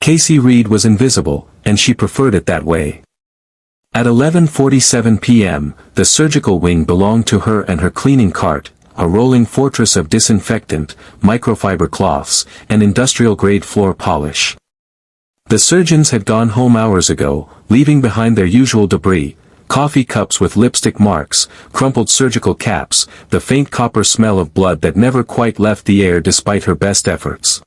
Casey Reed was invisible, and she preferred it that way. At 11:47 p.m., the surgical wing belonged to her and her cleaning cart, a rolling fortress of disinfectant, microfiber cloths, and industrial-grade floor polish. The surgeons had gone home hours ago, leaving behind their usual debris, coffee cups with lipstick marks, crumpled surgical caps, the faint copper smell of blood that never quite left the air despite her best efforts.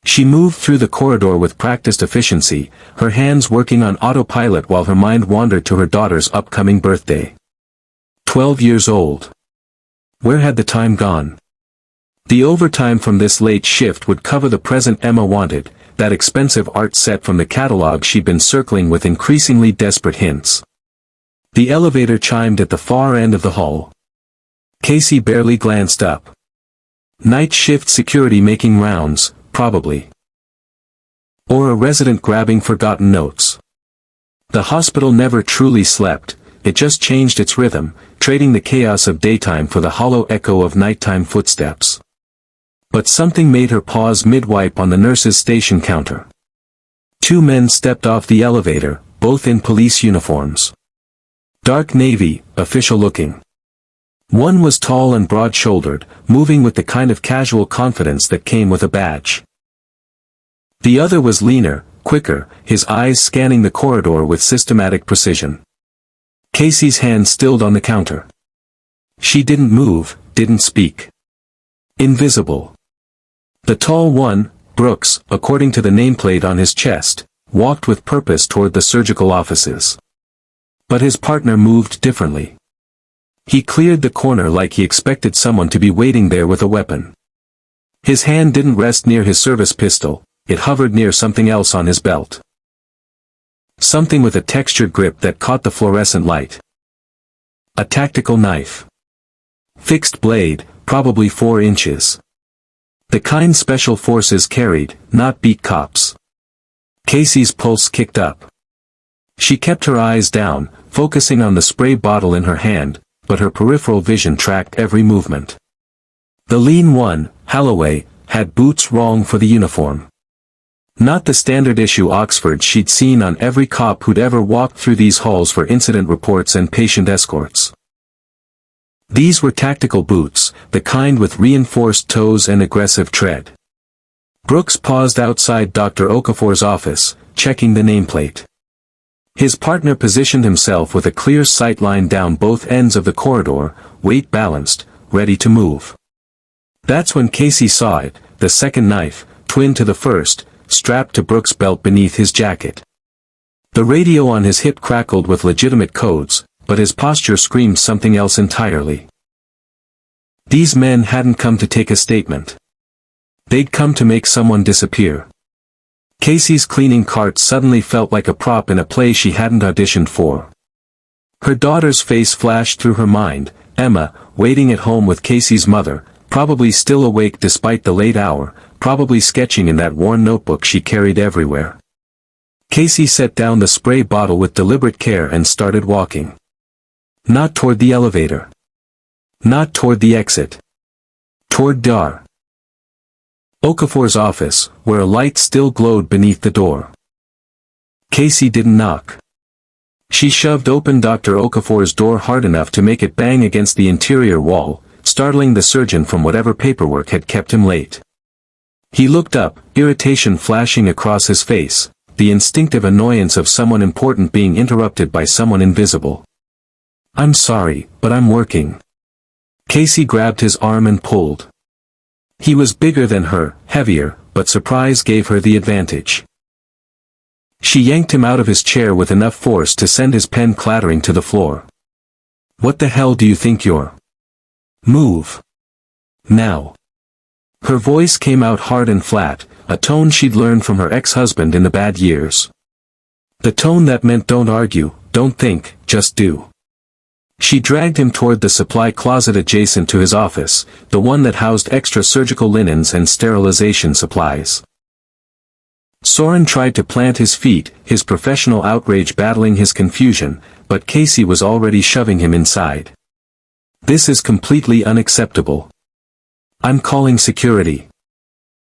She moved through the corridor with practiced efficiency, her hands working on autopilot while her mind wandered to her daughter's upcoming birthday. 12 years old. Where had the time gone? The overtime from this late shift would cover the present Emma wanted, that expensive art set from the catalog she'd been circling with increasingly desperate hints. The elevator chimed at the far end of the hall. Casey barely glanced up. Night shift security making rounds, probably. Or a resident grabbing forgotten notes. The hospital never truly slept, it just changed its rhythm, trading the chaos of daytime for the hollow echo of nighttime footsteps. But something made her pause mid-wipe on the nurse's station counter. Two men stepped off the elevator, both in police uniforms. Dark navy, official-looking. One was tall and broad-shouldered, moving with the kind of casual confidence that came with a badge. The other was leaner, quicker, his eyes scanning the corridor with systematic precision. Casey's hand stilled on the counter. She didn't move, didn't speak. Invisible. The tall one, Brooks, according to the nameplate on his chest, walked with purpose toward the surgical offices. But his partner moved differently. He cleared the corner like he expected someone to be waiting there with a weapon. His hand didn't rest near his service pistol, it hovered near something else on his belt. Something with a textured grip that caught the fluorescent light. A tactical knife. Fixed blade, probably 4 inches. The kind special forces carried, not beat cops. Casey's pulse kicked up. She kept her eyes down, focusing on the spray bottle in her hand, but her peripheral vision tracked every movement. The lean one, Holloway, had boots wrong for the uniform. Not the standard issue Oxford she'd seen on every cop who'd ever walked through these halls for incident reports and patient escorts. These were tactical boots, the kind with reinforced toes and aggressive tread. Brooks paused outside Dr. Okafor's office, checking the nameplate. His partner positioned himself with a clear sight line down both ends of the corridor, weight balanced, ready to move. That's when Casey saw it, the second knife, twin to the first, strapped to Brooks' belt beneath his jacket. The radio on his hip crackled with legitimate codes, but his posture screamed something else entirely. These men hadn't come to take a statement. They'd come to make someone disappear. Casey's cleaning cart suddenly felt like a prop in a play she hadn't auditioned for. Her daughter's face flashed through her mind, Emma, waiting at home with Casey's mother, probably still awake despite the late hour, probably sketching in that worn notebook she carried everywhere. Casey set down the spray bottle with deliberate care and started walking. Not toward the elevator. Not toward the exit. Toward Dar. Okafor's office, where a light still glowed beneath the door. Casey didn't knock. She shoved open Dr. Okafor's door hard enough to make it bang against the interior wall, startling the surgeon from whatever paperwork had kept him late. He looked up, irritation flashing across his face, the instinctive annoyance of someone important being interrupted by someone invisible. "I'm sorry, but I'm working." Casey grabbed his arm and pulled. He was bigger than her, heavier, but surprise gave her the advantage. She yanked him out of his chair with enough force to send his pen clattering to the floor. "What the hell do you think you're? Move. Now." Her voice came out hard and flat, a tone she'd learned from her ex-husband in the bad years. The tone that meant don't argue, don't think, just do. She dragged him toward the supply closet adjacent to his office, the one that housed extra surgical linens and sterilization supplies. Soren tried to plant his feet, his professional outrage battling his confusion, but Casey was already shoving him inside. "This is completely unacceptable. I'm calling security."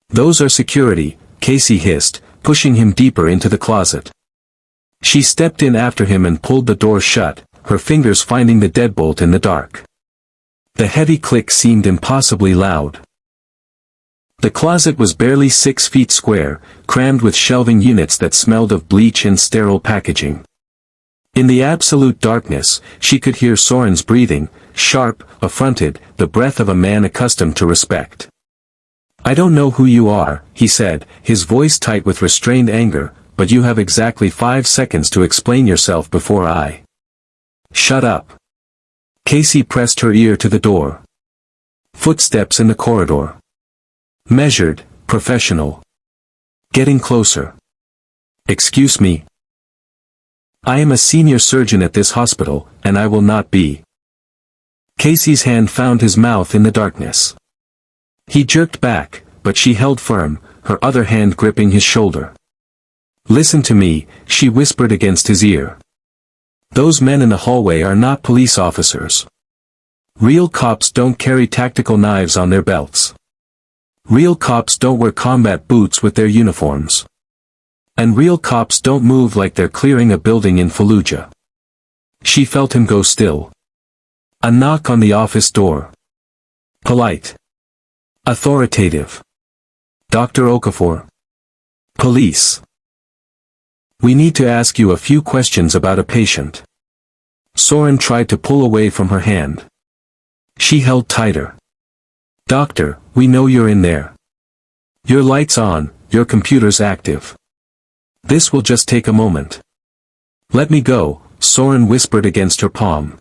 "Those are security," Casey hissed, pushing him deeper into the closet. She stepped in after him and pulled the door shut, her fingers finding the deadbolt in the dark. The heavy click seemed impossibly loud. The closet was barely 6 feet square, crammed with shelving units that smelled of bleach and sterile packaging. In the absolute darkness, she could hear Soren's breathing, sharp, affronted, the breath of a man accustomed to respect. "I don't know who you are," he said, his voice tight with restrained anger, "but you have exactly 5 seconds to explain yourself before I—" "Shut up." Casey pressed her ear to the door. Footsteps in the corridor. Measured, professional. Getting closer. "Excuse me. I am a senior surgeon at this hospital, and I will not be." Casey's hand found his mouth in the darkness. He jerked back, but she held firm, her other hand gripping his shoulder. "Listen to me," she whispered against his ear. "Those men in the hallway are not police officers. Real cops don't carry tactical knives on their belts. Real cops don't wear combat boots with their uniforms. And real cops don't move like they're clearing a building in Fallujah." She felt him go still. A knock on the office door. Polite. Authoritative. "Dr. Okafor." "Police. We need to ask you a few questions about a patient." Soren tried to pull away from her hand. She held tighter. "Doctor, we know you're in there. Your light's on, your computer's active. This will just take a moment." "Let me go," Soren whispered against her palm.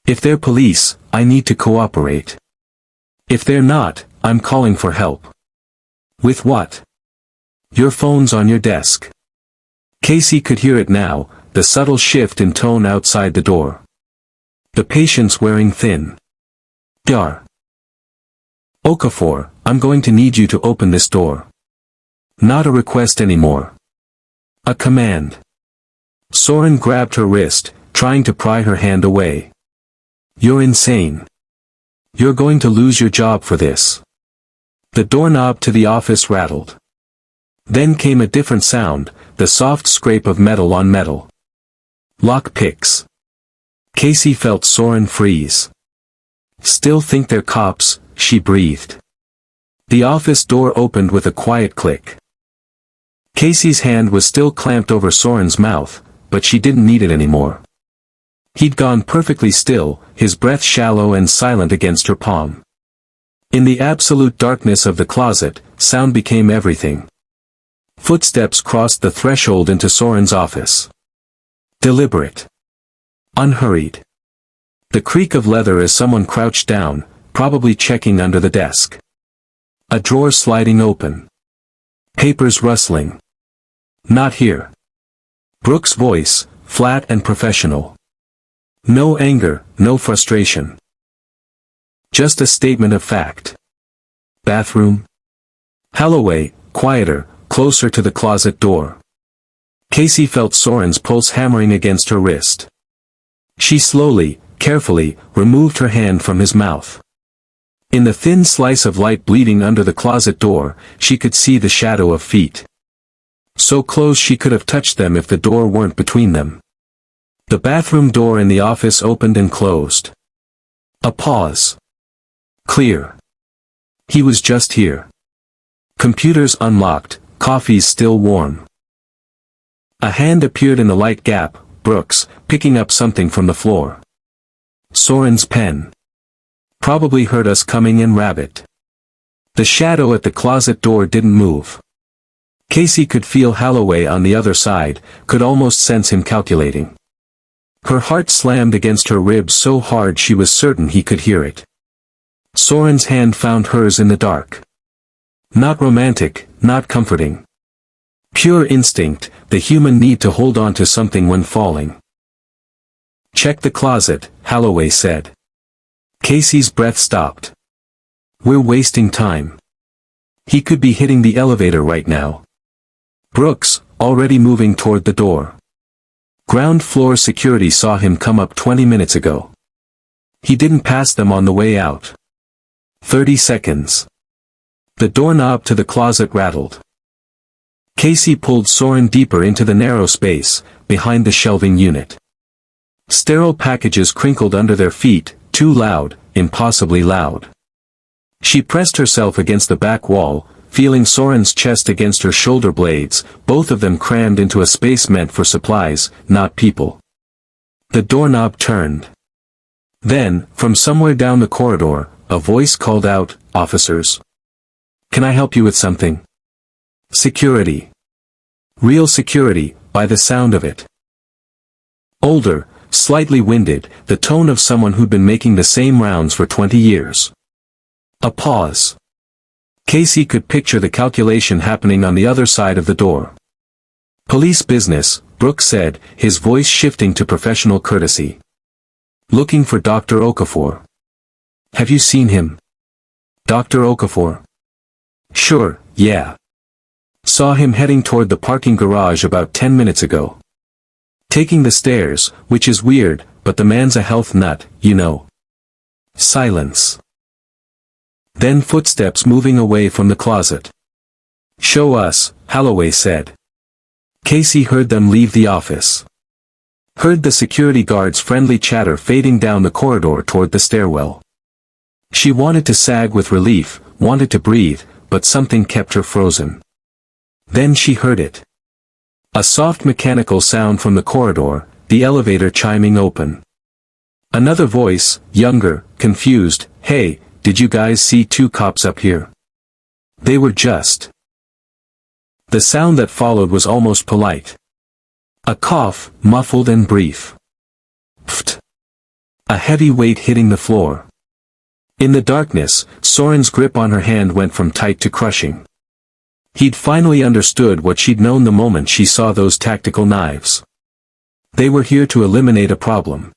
"If they're police, I need to cooperate. If they're not, I'm calling for help." "With what?" "Your phone's on your desk." Casey could hear it now, the subtle shift in tone outside the door. "The patient's wearing thin." "Dar. Okafor, I'm going to need you to open this door." Not a request anymore. A command. Soren grabbed her wrist, trying to pry her hand away. "You're insane. You're going to lose your job for this." The doorknob to the office rattled. Then came a different sound, the soft scrape of metal on metal. Lock picks. Casey felt Soren freeze. "Still think they're cops," she breathed. The office door opened with a quiet click. Casey's hand was still clamped over Soren's mouth, but she didn't need it anymore. He'd gone perfectly still, his breath shallow and silent against her palm. In the absolute darkness of the closet, sound became everything. Footsteps crossed the threshold into Soren's office. Deliberate. Unhurried. The creak of leather as someone crouched down, probably checking under the desk. A drawer sliding open. Papers rustling. "Not here." Brooks' voice, flat and professional. No anger, no frustration. Just a statement of fact. Bathroom? Holloway, quieter, closer to the closet door. Casey felt Soren's pulse hammering against her wrist. She slowly, carefully, removed her hand from his mouth. In the thin slice of light bleeding under the closet door, she could see the shadow of feet. So close she could have touched them if the door weren't between them. The bathroom door in the office opened and closed. A pause. Clear. He was just here. Computers unlocked, coffees still warm. A hand appeared in the light gap, Brooks, picking up something from the floor. Soren's pen. Probably heard us coming and rabbit. The shadow at the closet door didn't move. Casey could feel Holloway on the other side, could almost sense him calculating. Her heart slammed against her ribs so hard she was certain he could hear it. Soren's hand found hers in the dark. Not romantic, not comforting. Pure instinct, the human need to hold on to something when falling. "Check the closet," Holloway said. Casey's breath stopped. "We're wasting time. He could be hitting the elevator right now." Brooks, already moving toward the door. Ground floor security saw him come up 20 minutes ago. He didn't pass them on the way out. 30 seconds. The doorknob to the closet rattled. Casey pulled Soren deeper into the narrow space, behind the shelving unit. Sterile packages crinkled under their feet, too loud, impossibly loud. She pressed herself against the back wall, feeling Soren's chest against her shoulder blades, both of them crammed into a space meant for supplies, not people. The doorknob turned. Then, from somewhere down the corridor, a voice called out, "Officers. Can I help you with something?" Security. Real security, by the sound of it. Older, slightly winded, the tone of someone who'd been making the same rounds for 20 years. A pause. Casey could picture the calculation happening on the other side of the door. "Police business," Brooks said, his voice shifting to professional courtesy. "Looking for Dr. Okafor." "Have you seen him?" "Dr. Okafor?" "Sure, yeah. Saw him heading toward the parking garage about 10 minutes ago. Taking the stairs, which is weird, but the man's a health nut, you know." Silence. Then footsteps moving away from the closet. "Show us," Holloway said. Casey heard them leave the office. Heard the security guard's friendly chatter fading down the corridor toward the stairwell. She wanted to sag with relief, wanted to breathe, but something kept her frozen. Then she heard it. A soft mechanical sound from the corridor, the elevator chiming open. Another voice, younger, confused, "Hey, did you guys see two cops up here?" They were just. The sound that followed was almost polite. A cough, muffled and brief. Pfft. A heavy weight hitting the floor. In the darkness, Soren's grip on her hand went from tight to crushing. He'd finally understood what she'd known the moment she saw those tactical knives. They were here to eliminate a problem.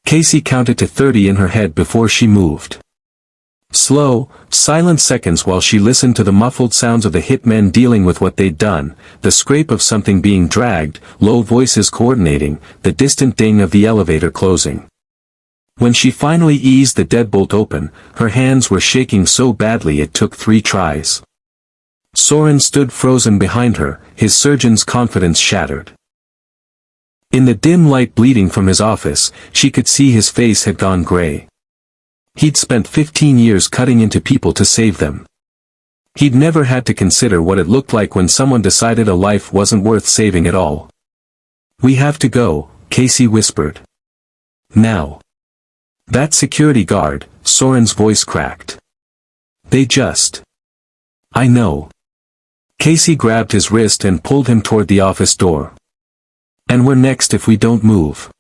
Casey counted to 30 in her head before she moved. Slow, silent seconds while she listened to the muffled sounds of the hitmen dealing with what they'd done, the scrape of something being dragged, low voices coordinating, the distant ding of the elevator closing. When she finally eased the deadbolt open, her hands were shaking so badly it took 3 tries. Soren stood frozen behind her, his surgeon's confidence shattered. In the dim light bleeding from his office, she could see his face had gone gray. He'd spent 15 years cutting into people to save them. He'd never had to consider what it looked like when someone decided a life wasn't worth saving at all. "We have to go," Casey whispered. "Now." "That security guard," Soren's voice cracked. "They just." "I know." Casey grabbed his wrist and pulled him toward the office door. "And we're next if we don't move."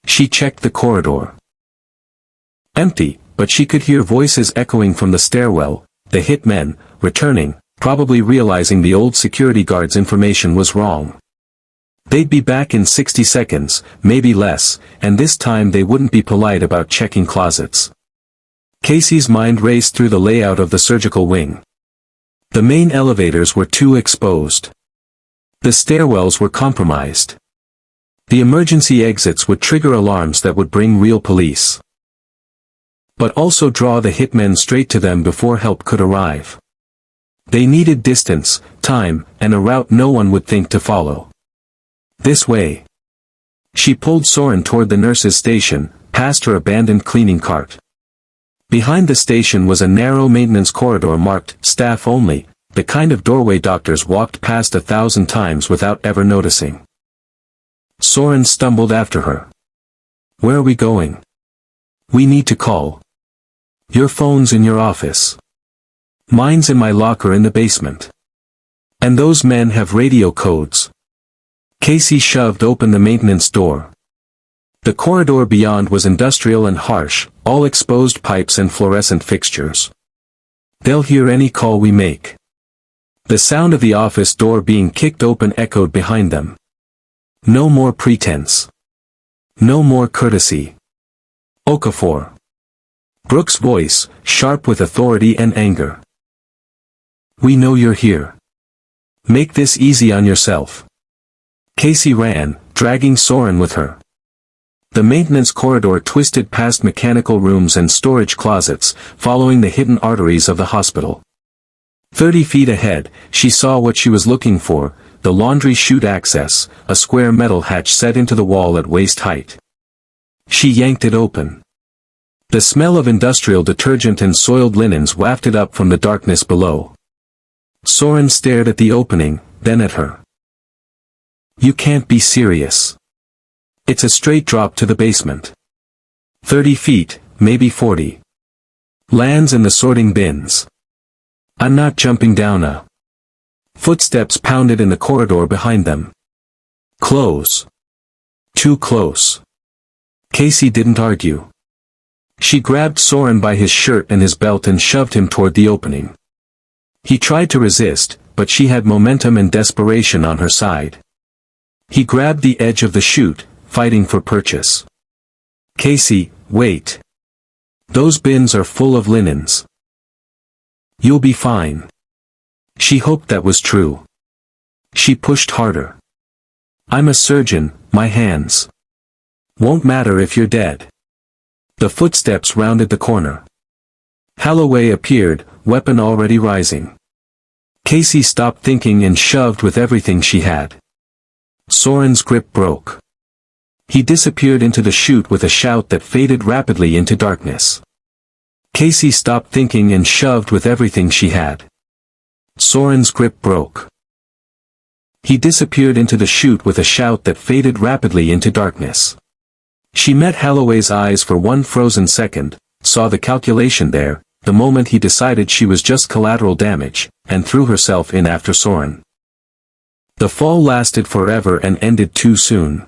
She checked the corridor. Empty, but she could hear voices echoing from the stairwell, the hitmen, returning, probably realizing the old security guard's information was wrong. They'd be back in 60 seconds, maybe less, and this time they wouldn't be polite about checking closets. Casey's mind raced through the layout of the surgical wing. The main elevators were too exposed. The stairwells were compromised. The emergency exits would trigger alarms that would bring real police. But also draw the hitmen straight to them before help could arrive. They needed distance, time, and a route no one would think to follow. This way. She pulled Soren toward the nurse's station, past her abandoned cleaning cart. Behind the station was a narrow maintenance corridor marked, "Staff Only," the kind of doorway doctors walked past 1,000 times without ever noticing. Soren stumbled after her. "Where are we going?" "We need to call." "Your phone's in your office." "Mine's in my locker in the basement." "And those men have radio codes." Casey shoved open the maintenance door. The corridor beyond was industrial and harsh, all exposed pipes and fluorescent fixtures. "They'll hear any call we make." The sound of the office door being kicked open echoed behind them. No more pretense. No more courtesy. "Okafor." Brooks' voice, sharp with authority and anger. "We know you're here. Make this easy on yourself." Casey ran, dragging Soren with her. The maintenance corridor twisted past mechanical rooms and storage closets, following the hidden arteries of the hospital. 30 feet ahead, she saw what she was looking for, the laundry chute access, a square metal hatch set into the wall at waist height. She yanked it open. The smell of industrial detergent and soiled linens wafted up from the darkness below. Soren stared at the opening, then at her. "You can't be serious. It's a straight drop to the basement. 30 feet, maybe 40. Lands in the sorting bins. I'm not jumping down a..." Footsteps pounded in the corridor behind them. Close. Too close. Casey didn't argue. She grabbed Soren by his shirt and his belt and shoved him toward the opening. He tried to resist, but she had momentum and desperation on her side. He grabbed the edge of the chute, fighting for purchase. "Casey, wait. Those bins are full of linens. You'll be fine." She hoped that was true. She pushed harder. "I'm a surgeon, my hands. Won't matter if you're dead." The footsteps rounded the corner. Holloway appeared, weapon already rising. Casey stopped thinking and shoved with everything she had. Soren's grip broke. He disappeared into the chute with a shout that faded rapidly into darkness. Casey stopped thinking and shoved with everything she had. Soren's grip broke. He disappeared into the chute with a shout that faded rapidly into darkness. She met Holloway's eyes for one frozen second, saw the calculation there, the moment he decided she was just collateral damage, and threw herself in after Soren. The fall lasted forever and ended too soon.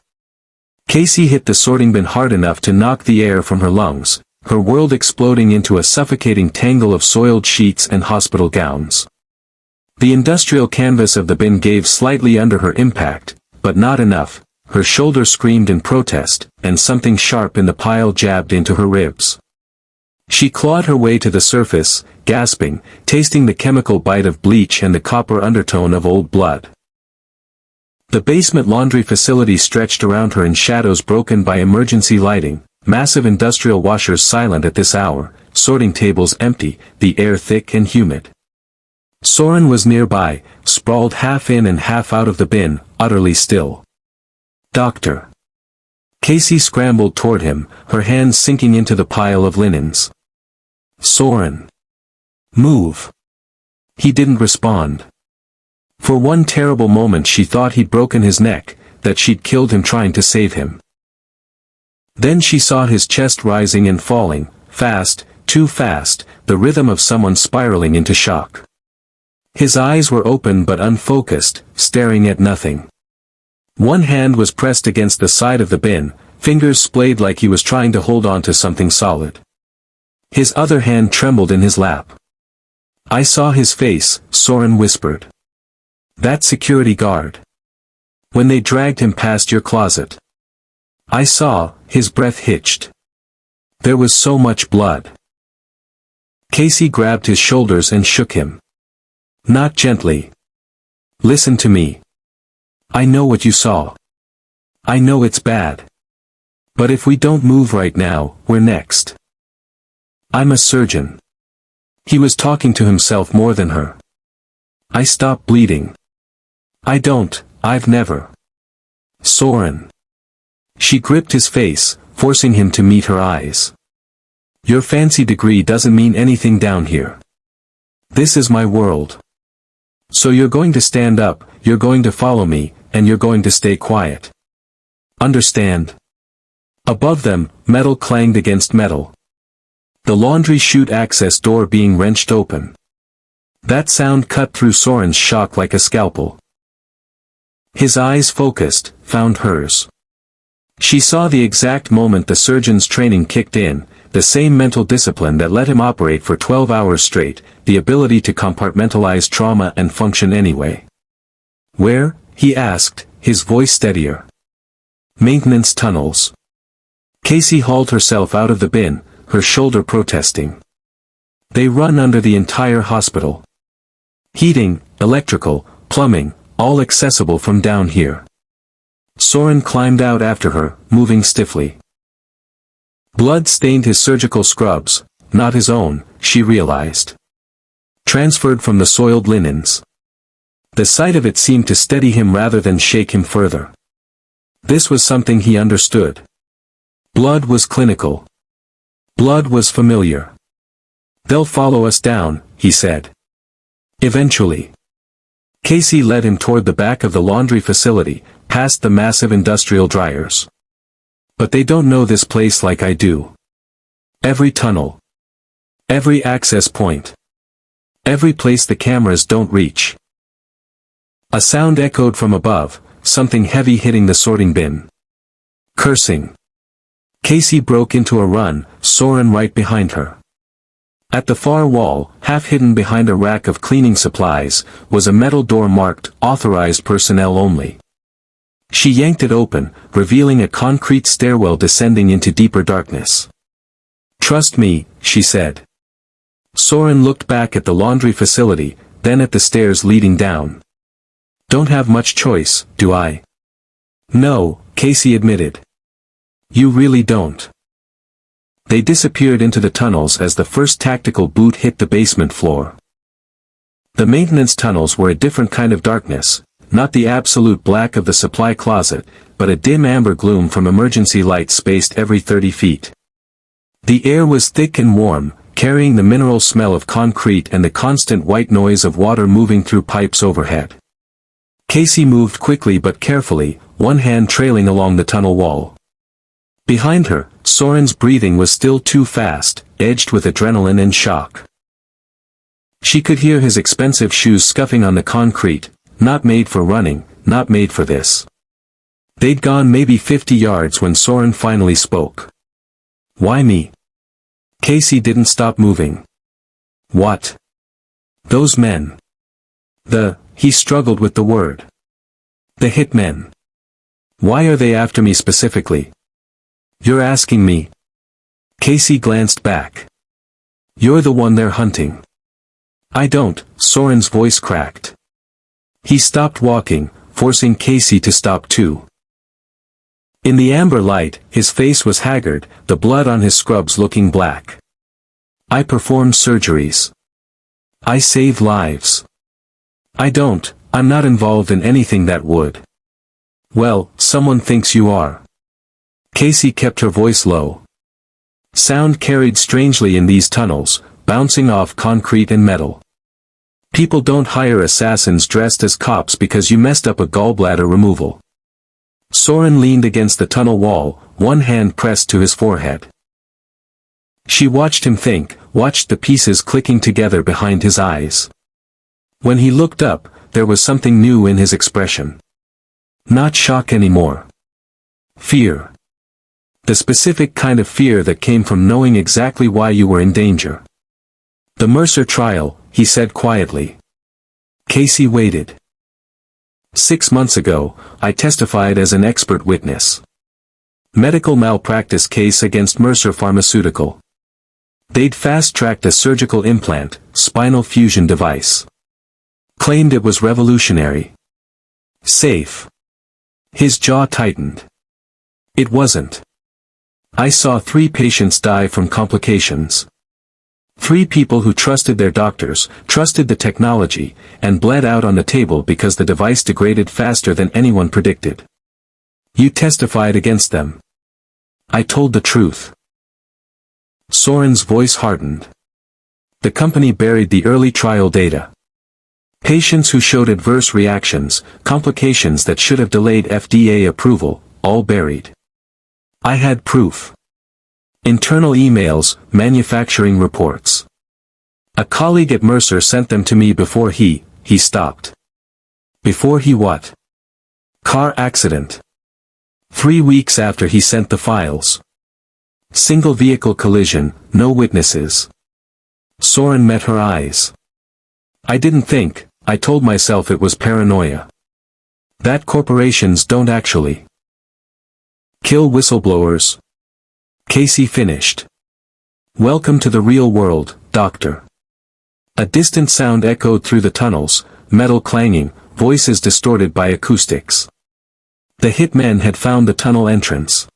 Casey hit the sorting bin hard enough to knock the air from her lungs, her world exploding into a suffocating tangle of soiled sheets and hospital gowns. The industrial canvas of the bin gave slightly under her impact, but not enough. Her shoulder screamed in protest, and something sharp in the pile jabbed into her ribs. She clawed her way to the surface, gasping, tasting the chemical bite of bleach and the copper undertone of old blood. The basement laundry facility stretched around her in shadows broken by emergency lighting, massive industrial washers silent at this hour, sorting tables empty, the air thick and humid. Soren was nearby, sprawled half in and half out of the bin, utterly still. "Doctor." Casey scrambled toward him, her hands sinking into the pile of linens. "Soren. Move." He didn't respond. For one terrible moment she thought he'd broken his neck, that she'd killed him trying to save him. Then she saw his chest rising and falling, fast, too fast, the rhythm of someone spiraling into shock. His eyes were open but unfocused, staring at nothing. One hand was pressed against the side of the bin, fingers splayed like he was trying to hold on to something solid. His other hand trembled in his lap. "I saw his face," Soren whispered. "That security guard. When they dragged him past your closet. I saw." His breath hitched. There was so much blood. Casey grabbed his shoulders and shook him. "Not gently. Listen to me. I know what you saw. I know it's bad. But if we don't move right now, we're next. I'm a surgeon." He was talking to himself more than her. "I stopped bleeding. I've never." "Soren." She gripped his face, forcing him to meet her eyes. "Your fancy degree doesn't mean anything down here. This is my world. So you're going to stand up, you're going to follow me, and you're going to stay quiet. Understand?" Above them, metal clanged against metal. The laundry chute access door being wrenched open. That sound cut through Soren's shock like a scalpel. His eyes focused, found hers. She saw the exact moment the surgeon's training kicked in, the same mental discipline that let him operate for 12 hours straight, the ability to compartmentalize trauma and function anyway. "Where?" he asked, his voice steadier. "Maintenance tunnels." Casey hauled herself out of the bin, her shoulder protesting. "They run under the entire hospital. Heating, electrical, plumbing, all accessible from down here." Soren climbed out after her, moving stiffly. Blood stained his surgical scrubs, not his own, she realized. transferred from the soiled linens. The sight of it seemed to steady him rather than shake him further. This was something he understood. Blood was clinical. Blood was familiar. "They'll follow us down," he said. Eventually. Casey led him toward the back of the laundry facility, past the massive industrial dryers. "But they don't know this place like I do. Every tunnel. Every access point. Every place the cameras don't reach." A sound echoed from above, something heavy hitting the sorting bin. Cursing. Casey broke into a run, Soren right behind her. At the far wall, half hidden behind a rack of cleaning supplies, was a metal door marked "Authorized Personnel Only." She yanked it open, revealing a concrete stairwell descending into deeper darkness. "Trust me," she said. Soren looked back at the laundry facility, then at the stairs leading down. "Don't have much choice, do I?" "No," Casey admitted. "You really don't." They disappeared into the tunnels as the first tactical boot hit the basement floor. The maintenance tunnels were a different kind of darkness, not the absolute black of the supply closet, but a dim amber gloom from emergency lights spaced every 30 feet. The air was thick and warm, carrying the mineral smell of concrete and the constant white noise of water moving through pipes overhead. Casey moved quickly but carefully, one hand trailing along the tunnel wall. Behind her, Soren's breathing was still too fast, edged with adrenaline and shock. She could hear his expensive shoes scuffing on the concrete, not made for running, not made for this. They'd gone maybe 50 yards when Soren finally spoke. "Why me?" Casey didn't stop moving. "What? Those men. He struggled with the word. "The hitmen. Why are they after me specifically?" "You're asking me?" Casey glanced back. "You're the one they're hunting." "I don't," Soren's voice cracked. He stopped walking, forcing Casey to stop too. In the amber light, his face was haggard, the blood on his scrubs looking black. "I perform surgeries. I save lives. I'm not involved in anything that would." "Well, someone thinks you are." Casey kept her voice low. Sound carried strangely in these tunnels, bouncing off concrete and metal. "People don't hire assassins dressed as cops because you messed up a gallbladder removal." Soren leaned against the tunnel wall, one hand pressed to his forehead. She watched him think, watched the pieces clicking together behind his eyes. When he looked up, there was something new in his expression. Not shock anymore. Fear. The specific kind of fear that came from knowing exactly why you were in danger. "The Mercer trial," he said quietly. Casey waited. 6 months ago, I testified as an expert witness. Medical malpractice case against Mercer Pharmaceutical. They'd fast-tracked a surgical implant, spinal fusion device. Claimed it was revolutionary. Safe. His jaw tightened. It wasn't. I saw 3 patients die from complications. 3 people who trusted their doctors, trusted the technology, and bled out on the table because the device degraded faster than anyone predicted. You testified against them. I told the truth. Soren's voice hardened. The company buried the early trial data. Patients who showed adverse reactions, complications that should have delayed FDA approval, all buried. I had proof. Internal emails, manufacturing reports. A colleague at Mercer sent them to me before he stopped. Before he what? Car accident. 3 weeks after he sent the files. Single vehicle collision, no witnesses. Soren met her eyes. I didn't think, I told myself it was paranoia. That corporations don't actually kill whistleblowers. Casey finished. Welcome to the real world, Doctor. A distant sound echoed through the tunnels, metal clanging, voices distorted by acoustics. The hitmen had found the tunnel entrance.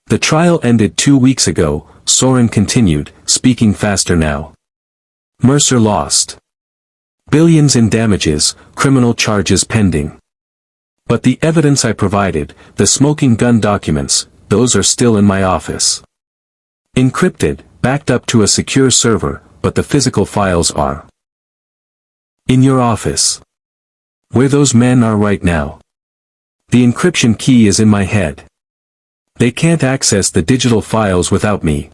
The trial ended 2 weeks ago, Soren continued, speaking faster now. Mercer lost. Billions in damages, criminal charges pending. But the evidence I provided, the smoking gun documents, those are still in my office. Encrypted, backed up to a secure server, but the physical files are in your office. Where those men are right now. The encryption key is in my head. They can't access the digital files without me.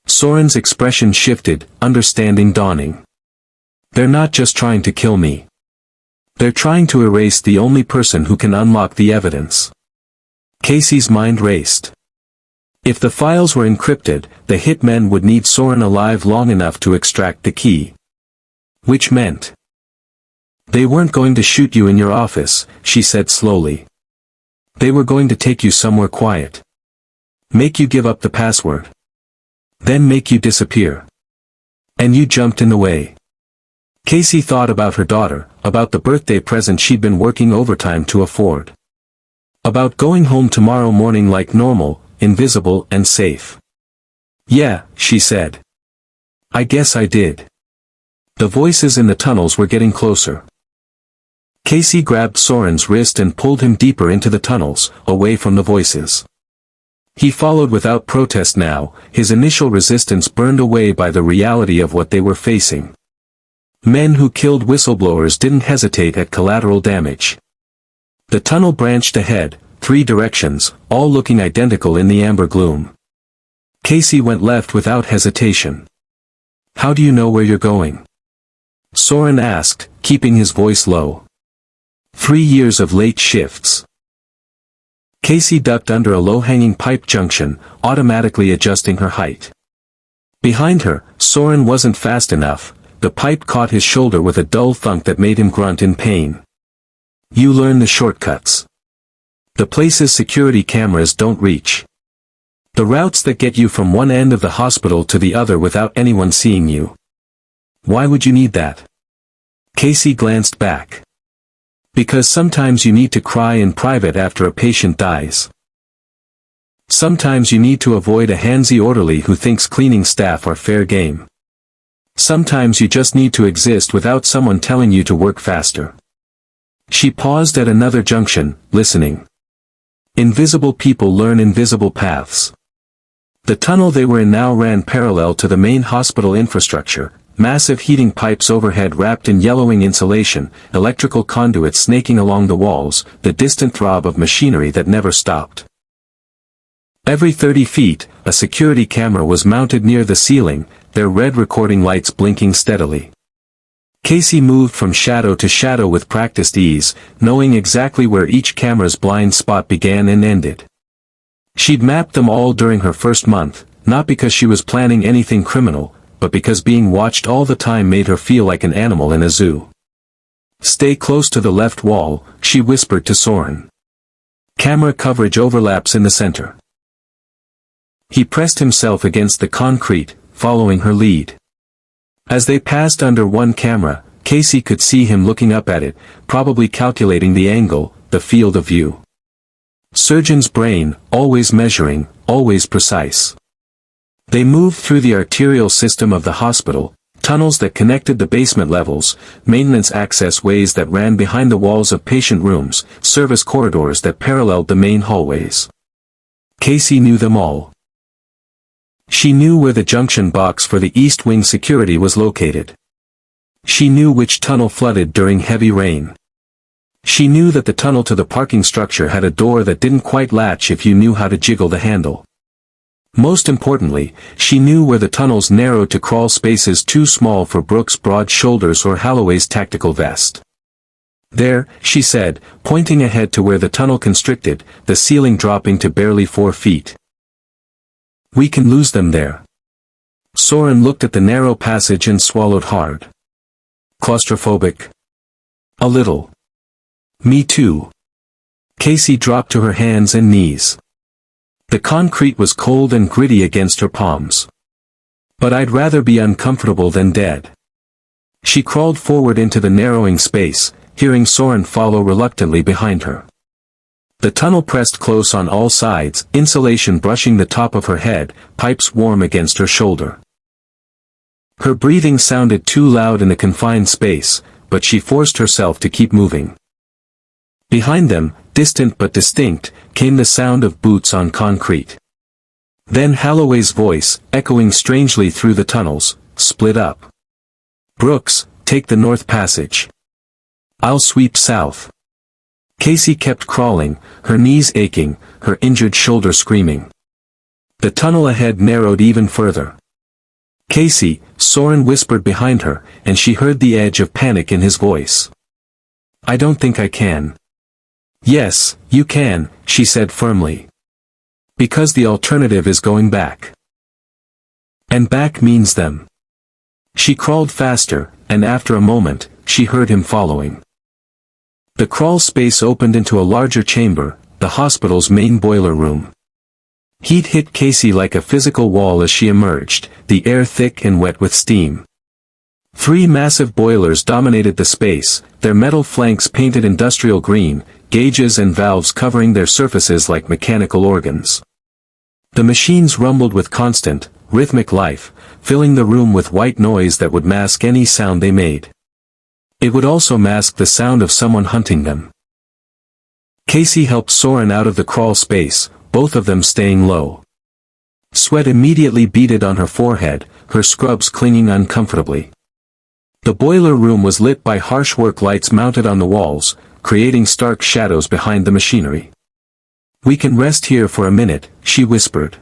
Soren's expression shifted, understanding dawning. They're not just trying to kill me. They're trying to erase the only person who can unlock the evidence. Casey's mind raced. If the files were encrypted, the hitmen would need Soren alive long enough to extract the key. Which meant they weren't going to shoot you in your office, she said slowly. They were going to take you somewhere quiet. Make you give up the password. Then make you disappear. And you jumped in the way. Casey thought about her daughter, about the birthday present she'd been working overtime to afford. About going home tomorrow morning like normal, invisible and safe. Yeah, she said. I guess I did. The voices in the tunnels were getting closer. Casey grabbed Soren's wrist and pulled him deeper into the tunnels, away from the voices. He followed without protest now, his initial resistance burned away by the reality of what they were facing. Men who killed whistleblowers didn't hesitate at collateral damage. The tunnel branched ahead, 3 directions, all looking identical in the amber gloom. Casey went left without hesitation. How do you know where you're going? Soren asked, keeping his voice low. 3 years of late shifts. Casey ducked under a low-hanging pipe junction, automatically adjusting her height. Behind her, Soren wasn't fast enough, the pipe caught his shoulder with a dull thunk that made him grunt in pain. You learn the shortcuts. The places security cameras don't reach. The routes that get you from one end of the hospital to the other without anyone seeing you. Why would you need that? Casey glanced back. Because sometimes you need to cry in private after a patient dies. Sometimes you need to avoid a handsy orderly who thinks cleaning staff are fair game. Sometimes you just need to exist without someone telling you to work faster. She paused at another junction, listening. Invisible people learn invisible paths. The tunnel they were in now ran parallel to the main hospital infrastructure, massive heating pipes overhead wrapped in yellowing insulation, electrical conduits snaking along the walls, the distant throb of machinery that never stopped. Every 30 feet, a security camera was mounted near the ceiling, their red recording lights blinking steadily. Casey moved from shadow to shadow with practiced ease, knowing exactly where each camera's blind spot began and ended. She'd mapped them all during her first month, not because she was planning anything criminal, but because being watched all the time made her feel like an animal in a zoo. Stay close to the left wall, she whispered to Soren. Camera coverage overlaps in the center. He pressed himself against the concrete, following her lead. As they passed under one camera, Casey could see him looking up at it, probably calculating the angle, the field of view. Surgeon's brain, always measuring, always precise. They moved through the arterial system of the hospital, tunnels that connected the basement levels, maintenance access ways that ran behind the walls of patient rooms, service corridors that paralleled the main hallways. Casey knew them all. She knew where the junction box for the East Wing security was located. She knew which tunnel flooded during heavy rain. She knew that the tunnel to the parking structure had a door that didn't quite latch if you knew how to jiggle the handle. Most importantly, she knew where the tunnels narrowed to crawl spaces too small for Brooks' broad shoulders or Holloway's tactical vest. There, she said, pointing ahead to where the tunnel constricted, the ceiling dropping to barely 4 feet. We can lose them there. Soren looked at the narrow passage and swallowed hard. Claustrophobic? A little. Me too. Casey dropped to her hands and knees. The concrete was cold and gritty against her palms. But I'd rather be uncomfortable than dead. She crawled forward into the narrowing space, hearing Soren follow reluctantly behind her. The tunnel pressed close on all sides, insulation brushing the top of her head, pipes warm against her shoulder. Her breathing sounded too loud in the confined space, but she forced herself to keep moving. Behind them, distant but distinct, came the sound of boots on concrete. Then Holloway's voice, echoing strangely through the tunnels, split up. "Brooks, take the North Passage. I'll sweep south." Casey kept crawling, her knees aching, her injured shoulder screaming. The tunnel ahead narrowed even further. "Casey," Soren whispered behind her, and she heard the edge of panic in his voice. "I don't think I can." "Yes, you can," she said firmly. "Because the alternative is going back. And back means them." She crawled faster, and after a moment, she heard him following. The crawl space opened into a larger chamber, the hospital's main boiler room. Heat hit Casey like a physical wall as she emerged, the air thick and wet with steam. 3 massive boilers dominated the space, their metal flanks painted industrial green, gauges and valves covering their surfaces like mechanical organs. The machines rumbled with constant, rhythmic life, filling the room with white noise that would mask any sound they made. It would also mask the sound of someone hunting them. Casey helped Soren out of the crawl space, both of them staying low. Sweat immediately beaded on her forehead, her scrubs clinging uncomfortably. The boiler room was lit by harsh work lights mounted on the walls, creating stark shadows behind the machinery. "We can rest here for a minute," she whispered.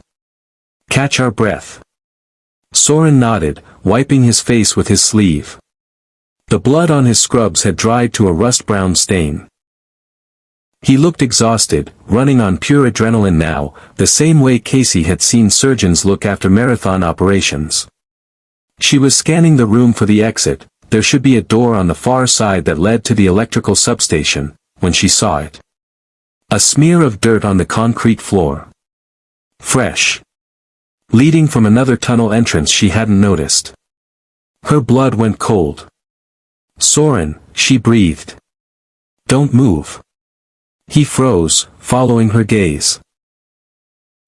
"Catch our breath." Soren nodded, wiping his face with his sleeve. The blood on his scrubs had dried to a rust-brown stain. He looked exhausted, running on pure adrenaline now, the same way Casey had seen surgeons look after marathon operations. She was scanning the room for the exit. There should be a door on the far side that led to the electrical substation, when she saw it. A smear of dirt on the concrete floor. Fresh. Leading from another tunnel entrance she hadn't noticed. Her blood went cold. "Soren," she breathed. "Don't move." He froze, following her gaze.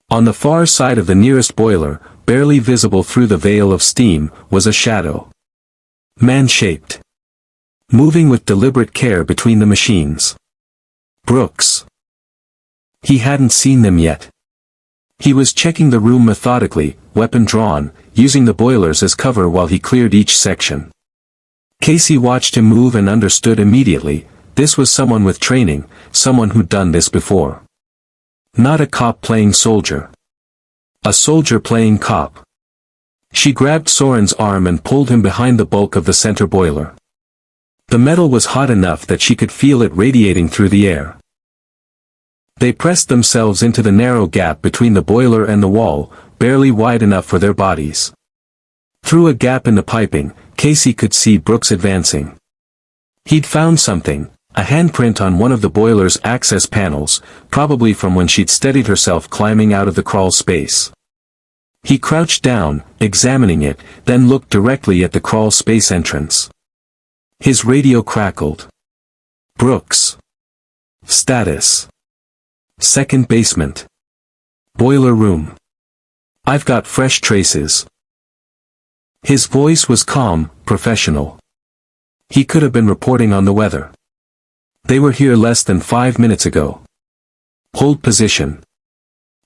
On the far side of the nearest boiler, barely visible through the veil of steam, was a shadow. Man-shaped. Moving with deliberate care between the machines. Brooks. He hadn't seen them yet. He was checking the room methodically, weapon drawn, using the boilers as cover while he cleared each section. Casey watched him move and understood immediately, this was someone with training, someone who'd done this before. Not a cop playing soldier. A soldier playing cop. She grabbed Soren's arm and pulled him behind the bulk of the center boiler. The metal was hot enough that she could feel it radiating through the air. They pressed themselves into the narrow gap between the boiler and the wall, barely wide enough for their bodies. Through a gap in the piping, Casey could see Brooks advancing. He'd found something, a handprint on one of the boiler's access panels, probably from when she'd steadied herself climbing out of the crawl space. He crouched down, examining it, then looked directly at the crawl space entrance. His radio crackled. "Brooks. Status. Second basement. Boiler room. I've got fresh traces." His voice was calm, professional. He could have been reporting on the weather. "They were here less than 5 minutes ago. Hold position.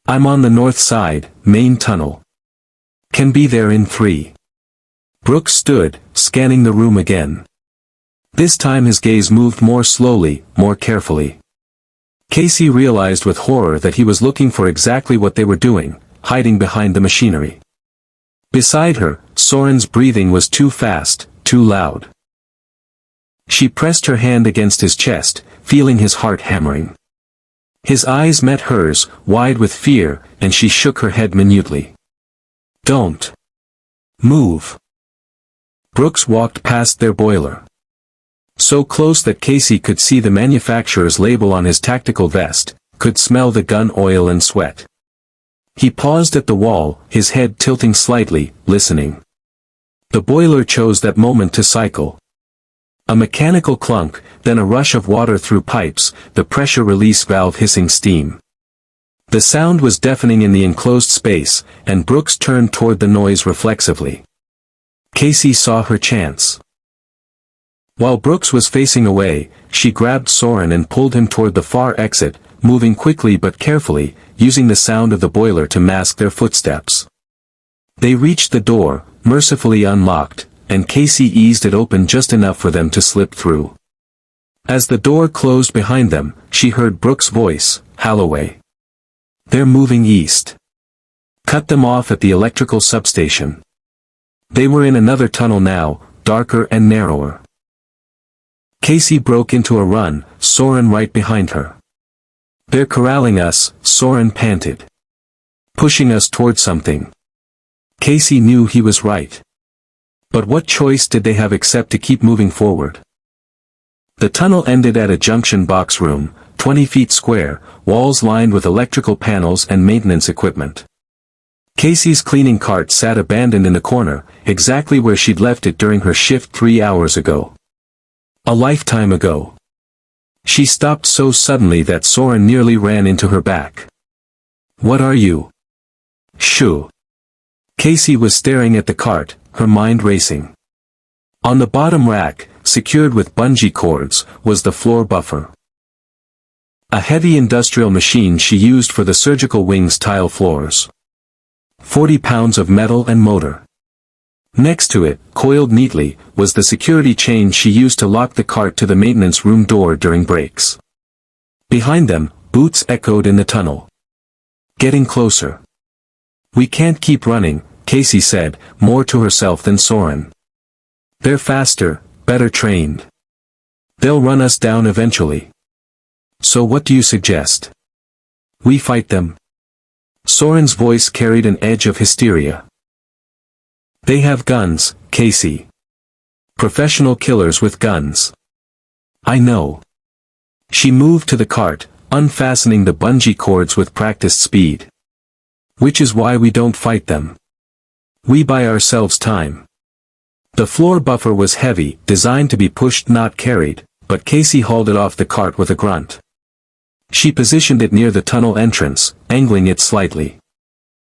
I'm on the north side, main tunnel. Can be there in 3. Brooks stood, scanning the room again. This time his gaze moved more slowly, more carefully. Casey realized with horror that he was looking for exactly what they were doing, hiding behind the machinery. Beside her, Soren's breathing was too fast, too loud. She pressed her hand against his chest, feeling his heart hammering. His eyes met hers, wide with fear, and she shook her head minutely. "Don't move." Brooks walked past their boiler. So close that Casey could see the manufacturer's label on his tactical vest, could smell the gun oil and sweat. He paused at the wall, his head tilting slightly, listening. The boiler chose that moment to cycle. A mechanical clunk, then a rush of water through pipes, the pressure release valve hissing steam. The sound was deafening in the enclosed space, and Brooks turned toward the noise reflexively. Casey saw her chance. While Brooks was facing away, she grabbed Soren and pulled him toward the far exit, moving quickly but carefully, using the sound of the boiler to mask their footsteps. They reached the door, mercifully unlocked, and Casey eased it open just enough for them to slip through. As the door closed behind them, she heard Brooks' voice, "Holloway. They're moving east. Cut them off at the electrical substation." They were in another tunnel now, darker and narrower. Casey broke into a run, Soren right behind her. "They're corralling us," Soren panted. "Pushing us toward something." Casey knew he was right. But what choice did they have except to keep moving forward? The tunnel ended at a junction box room, 20 feet square, walls lined with electrical panels and maintenance equipment. Casey's cleaning cart sat abandoned in the corner, exactly where she'd left it during her shift 3 hours ago. A lifetime ago. She stopped so suddenly that Soren nearly ran into her back. "What are you?" "Shoo." Casey was staring at the cart, her mind racing. On the bottom rack, secured with bungee cords, was the floor buffer. A heavy industrial machine she used for the surgical wing's tile floors. 40 pounds of metal and motor. Next to it, coiled neatly, was the security chain she used to lock the cart to the maintenance room door during breaks. Behind them, boots echoed in the tunnel. Getting closer. "We can't keep running," Casey said, more to herself than Soren. "They're faster, better trained. They'll run us down eventually. So what do you suggest? We fight them?" Soren's voice carried an edge of hysteria. "They have guns, Casey. Professional killers with guns. I know." She moved to the cart, unfastening the bungee cords with practiced speed. "Which is why we don't fight them. We buy ourselves time." The floor buffer was heavy, designed to be pushed not carried, but Casey hauled it off the cart with a grunt. She positioned it near the tunnel entrance, angling it slightly.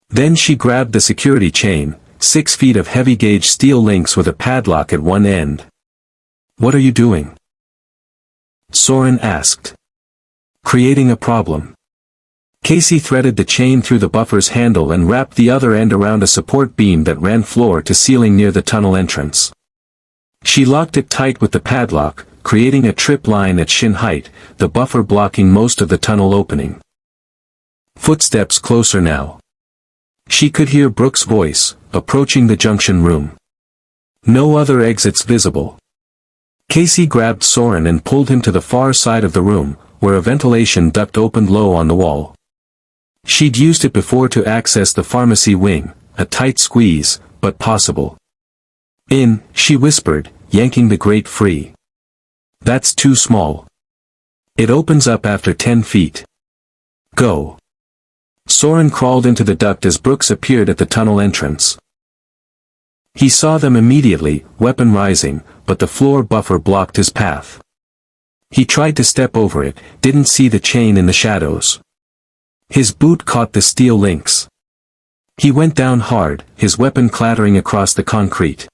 Then she grabbed the security chain, 6 feet of heavy-gauge steel links with a padlock at one end. "What are you doing?" Soren asked. "Creating a problem." Casey threaded the chain through the buffer's handle and wrapped the other end around a support beam that ran floor to ceiling near the tunnel entrance. She locked it tight with the padlock, creating a trip line at shin height, the buffer blocking most of the tunnel opening. Footsteps closer now. She could hear Brooks' voice, approaching the junction room. No other exits visible. Casey grabbed Soren and pulled him to the far side of the room, where a ventilation duct opened low on the wall. She'd used it before to access the pharmacy wing, a tight squeeze, but possible. "In," she whispered, yanking the grate free. "That's too small. It opens up after 10 feet. Go." Soren crawled into the duct as Brooks appeared at the tunnel entrance. He saw them immediately, weapon rising, but the floor buffer blocked his path. He tried to step over it, didn't see the chain in the shadows. His boot caught the steel links. He went down hard, his weapon clattering across the concrete.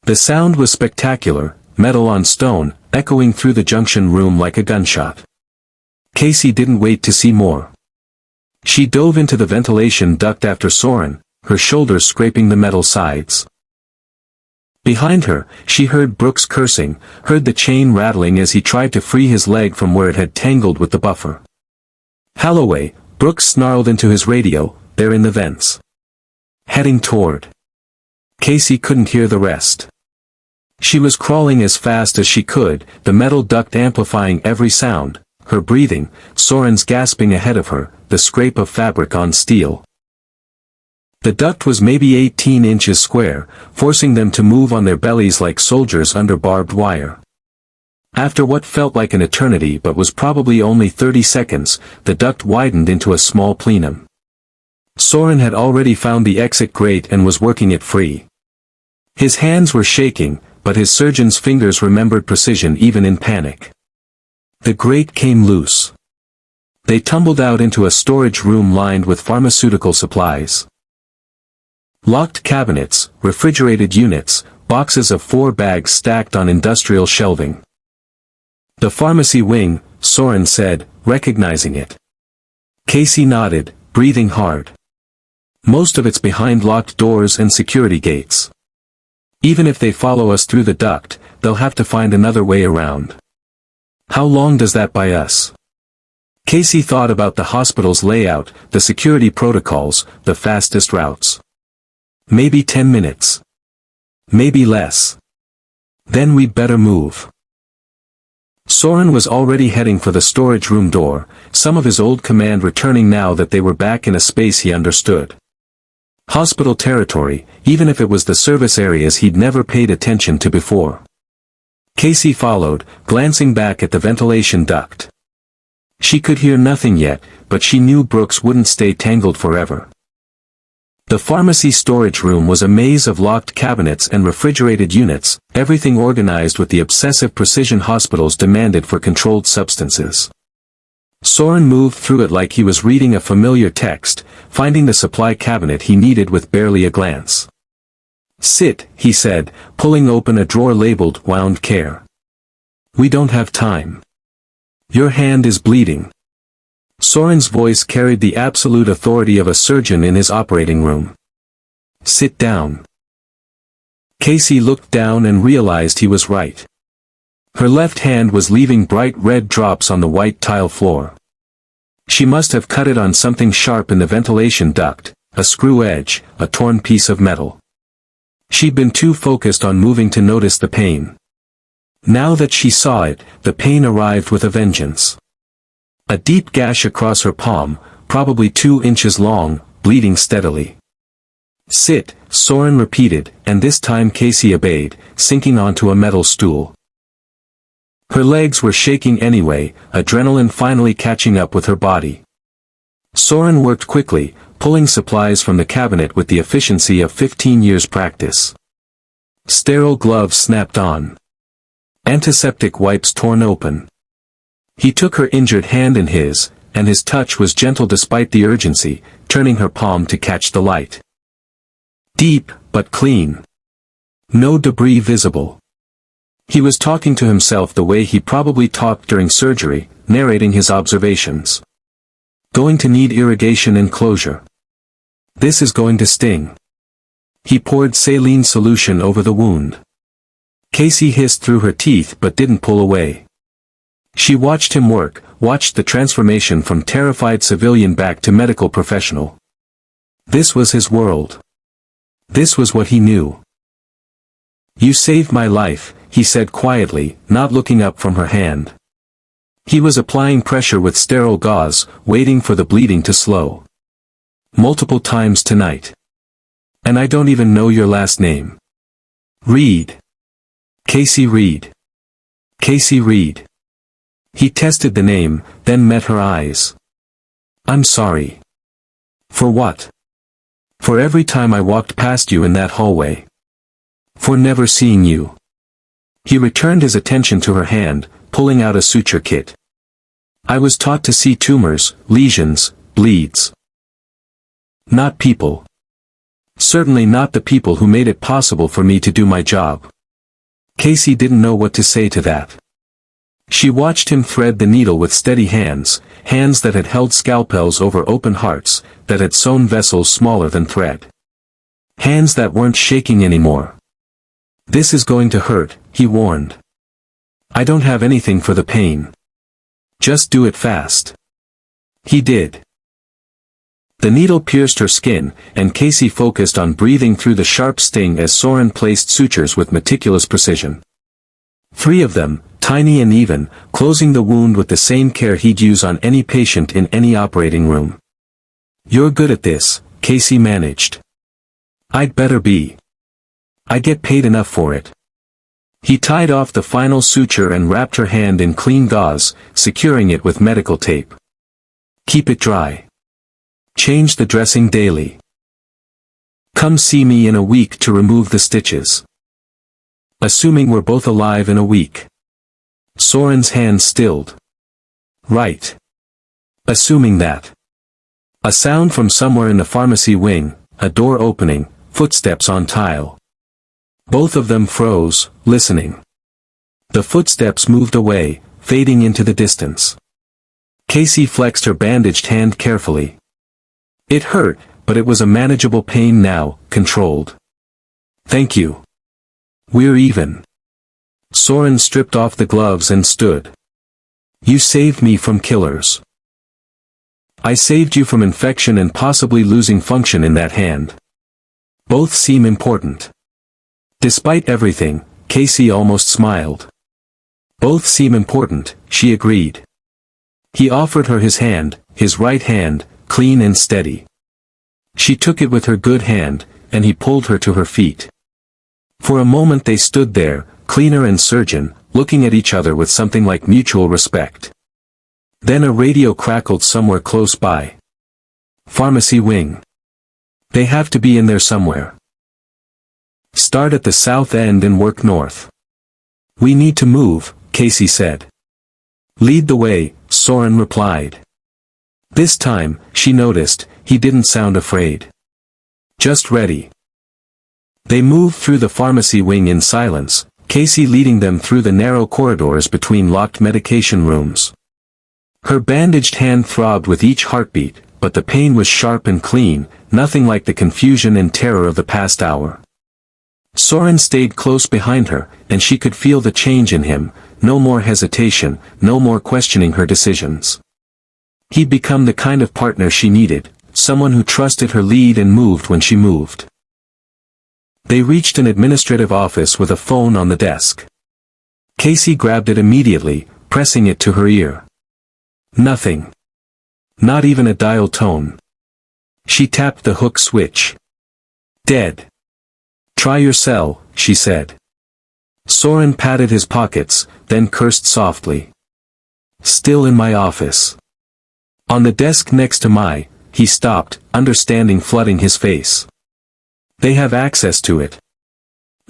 The sound was spectacular, metal on stone, echoing through the junction room like a gunshot. Casey didn't wait to see more. She dove into the ventilation duct after Soren, her shoulders scraping the metal sides. Behind her, she heard Brooks cursing, heard the chain rattling as he tried to free his leg from where it had tangled with the buffer. "Holloway," Brooks snarled into his radio, "they're in the vents. Heading toward." Casey couldn't hear the rest. She was crawling as fast as she could, the metal duct amplifying every sound, her breathing, Soren's gasping ahead of her, the scrape of fabric on steel. The duct was maybe 18 inches square, forcing them to move on their bellies like soldiers under barbed wire. After what felt like an eternity but was probably only 30 seconds, the duct widened into a small plenum. Soren had already found the exit grate and was working it free. His hands were shaking, but his surgeon's fingers remembered precision even in panic. The grate came loose. They tumbled out into a storage room lined with pharmaceutical supplies. Locked cabinets, refrigerated units, boxes of 4 bags stacked on industrial shelving. The pharmacy wing, Soren said, recognizing it. Casey nodded, breathing hard. Most of it's behind locked doors and security gates. Even if they follow us through the duct, they'll have to find another way around. How long does that buy us? Casey thought about the hospital's layout, the security protocols, the fastest routes. Maybe 10 minutes. Maybe less. Then we'd better move. Soren was already heading for the storage room door, some of his old command returning now that they were back in a space he understood. Hospital territory, even if it was the service areas he'd never paid attention to before. Casey followed, glancing back at the ventilation duct. She could hear nothing yet, but she knew Brooks wouldn't stay tangled forever. The pharmacy storage room was a maze of locked cabinets and refrigerated units, everything organized with the obsessive precision hospitals demanded for controlled substances. Soren moved through it like he was reading a familiar text, finding the supply cabinet he needed with barely a glance. "Sit," he said, pulling open a drawer labeled "Wound Care." "We don't have time. Your hand is bleeding." Soren's voice carried the absolute authority of a surgeon in his operating room. "Sit down." Casey looked down and realized he was right. Her left hand was leaving bright red drops on the white tile floor. She must have cut it on something sharp in the ventilation duct, a screw edge, a torn piece of metal. She'd been too focused on moving to notice the pain. Now that she saw it, the pain arrived with a vengeance. A deep gash across her palm, probably 2 inches long, bleeding steadily. "Sit," Soren repeated, and this time Casey obeyed, sinking onto a metal stool. Her legs were shaking anyway, adrenaline finally catching up with her body. Soren worked quickly, pulling supplies from the cabinet with the efficiency of 15 years' practice. Sterile gloves snapped on. Antiseptic wipes torn open. He took her injured hand in his, and his touch was gentle despite the urgency, turning her palm to catch the light. Deep, but clean. No debris visible. He was talking to himself the way he probably talked during surgery, narrating his observations. "Going to need irrigation and closure. This is going to sting." He poured saline solution over the wound. Casey hissed through her teeth but didn't pull away. She watched him work, watched the transformation from terrified civilian back to medical professional. This was his world. This was what he knew. "You saved my life," he said quietly, not looking up from her hand. He was applying pressure with sterile gauze, waiting for the bleeding to slow. "Multiple times tonight. And I don't even know your last name." "Reed. Casey Reed. Casey Reed." He tested the name, then met her eyes. "I'm sorry." "For what?" "For every time I walked past you in that hallway. For never seeing you." He returned his attention to her hand, pulling out a suture kit. "I was taught to see tumors, lesions, bleeds. Not people. Certainly not the people who made it possible for me to do my job." Casey didn't know what to say to that. She watched him thread the needle with steady hands, hands that had held scalpels over open hearts, that had sewn vessels smaller than thread. Hands that weren't shaking anymore. "This is going to hurt," he warned. "I don't have anything for the pain. Just do it fast." He did. The needle pierced her skin, and Casey focused on breathing through the sharp sting as Soren placed sutures with meticulous precision. 3 of them, tiny and even, closing the wound with the same care he'd use on any patient in any operating room. "You're good at this," Casey managed. "I'd better be. I get paid enough for it." He tied off the final suture and wrapped her hand in clean gauze, securing it with medical tape. "Keep it dry. Change the dressing daily. Come see me in a week to remove the stitches. Assuming we're both alive in a week." Soren's hand stilled. "Right. Assuming that." A sound from somewhere in the pharmacy wing, a door opening, footsteps on tile. Both of them froze, listening. The footsteps moved away, fading into the distance. Casey flexed her bandaged hand carefully. It hurt, but it was a manageable pain now, controlled. "Thank you. We're even." Soren stripped off the gloves and stood. "You saved me from killers. I saved you from infection and possibly losing function in that hand. Both seem important." Despite everything, Casey almost smiled. "Both seem important," she agreed. He offered her his hand, his right hand, clean and steady. She took it with her good hand, and he pulled her to her feet. For a moment they stood there, cleaner and surgeon, looking at each other with something like mutual respect. Then a radio crackled somewhere close by. "Pharmacy wing. They have to be in there somewhere. Start at the south end and work north." "We need to move," Casey said. "Lead the way," Soren replied. This time, she noticed, he didn't sound afraid. "Just ready." They moved through the pharmacy wing in silence, Casey leading them through the narrow corridors between locked medication rooms. Her bandaged hand throbbed with each heartbeat, but the pain was sharp and clean, nothing like the confusion and terror of the past hour. Soren stayed close behind her, and she could feel the change in him, no more hesitation, no more questioning her decisions. He'd become the kind of partner she needed, someone who trusted her lead and moved when she moved. They reached an administrative office with a phone on the desk. Casey grabbed it immediately, pressing it to her ear. Nothing. Not even a dial tone. She tapped the hook switch. "Dead. Try your cell," she said. Soren patted his pockets, then cursed softly. "Still in my office." On the desk next to he stopped, understanding flooding his face. "They have access to it.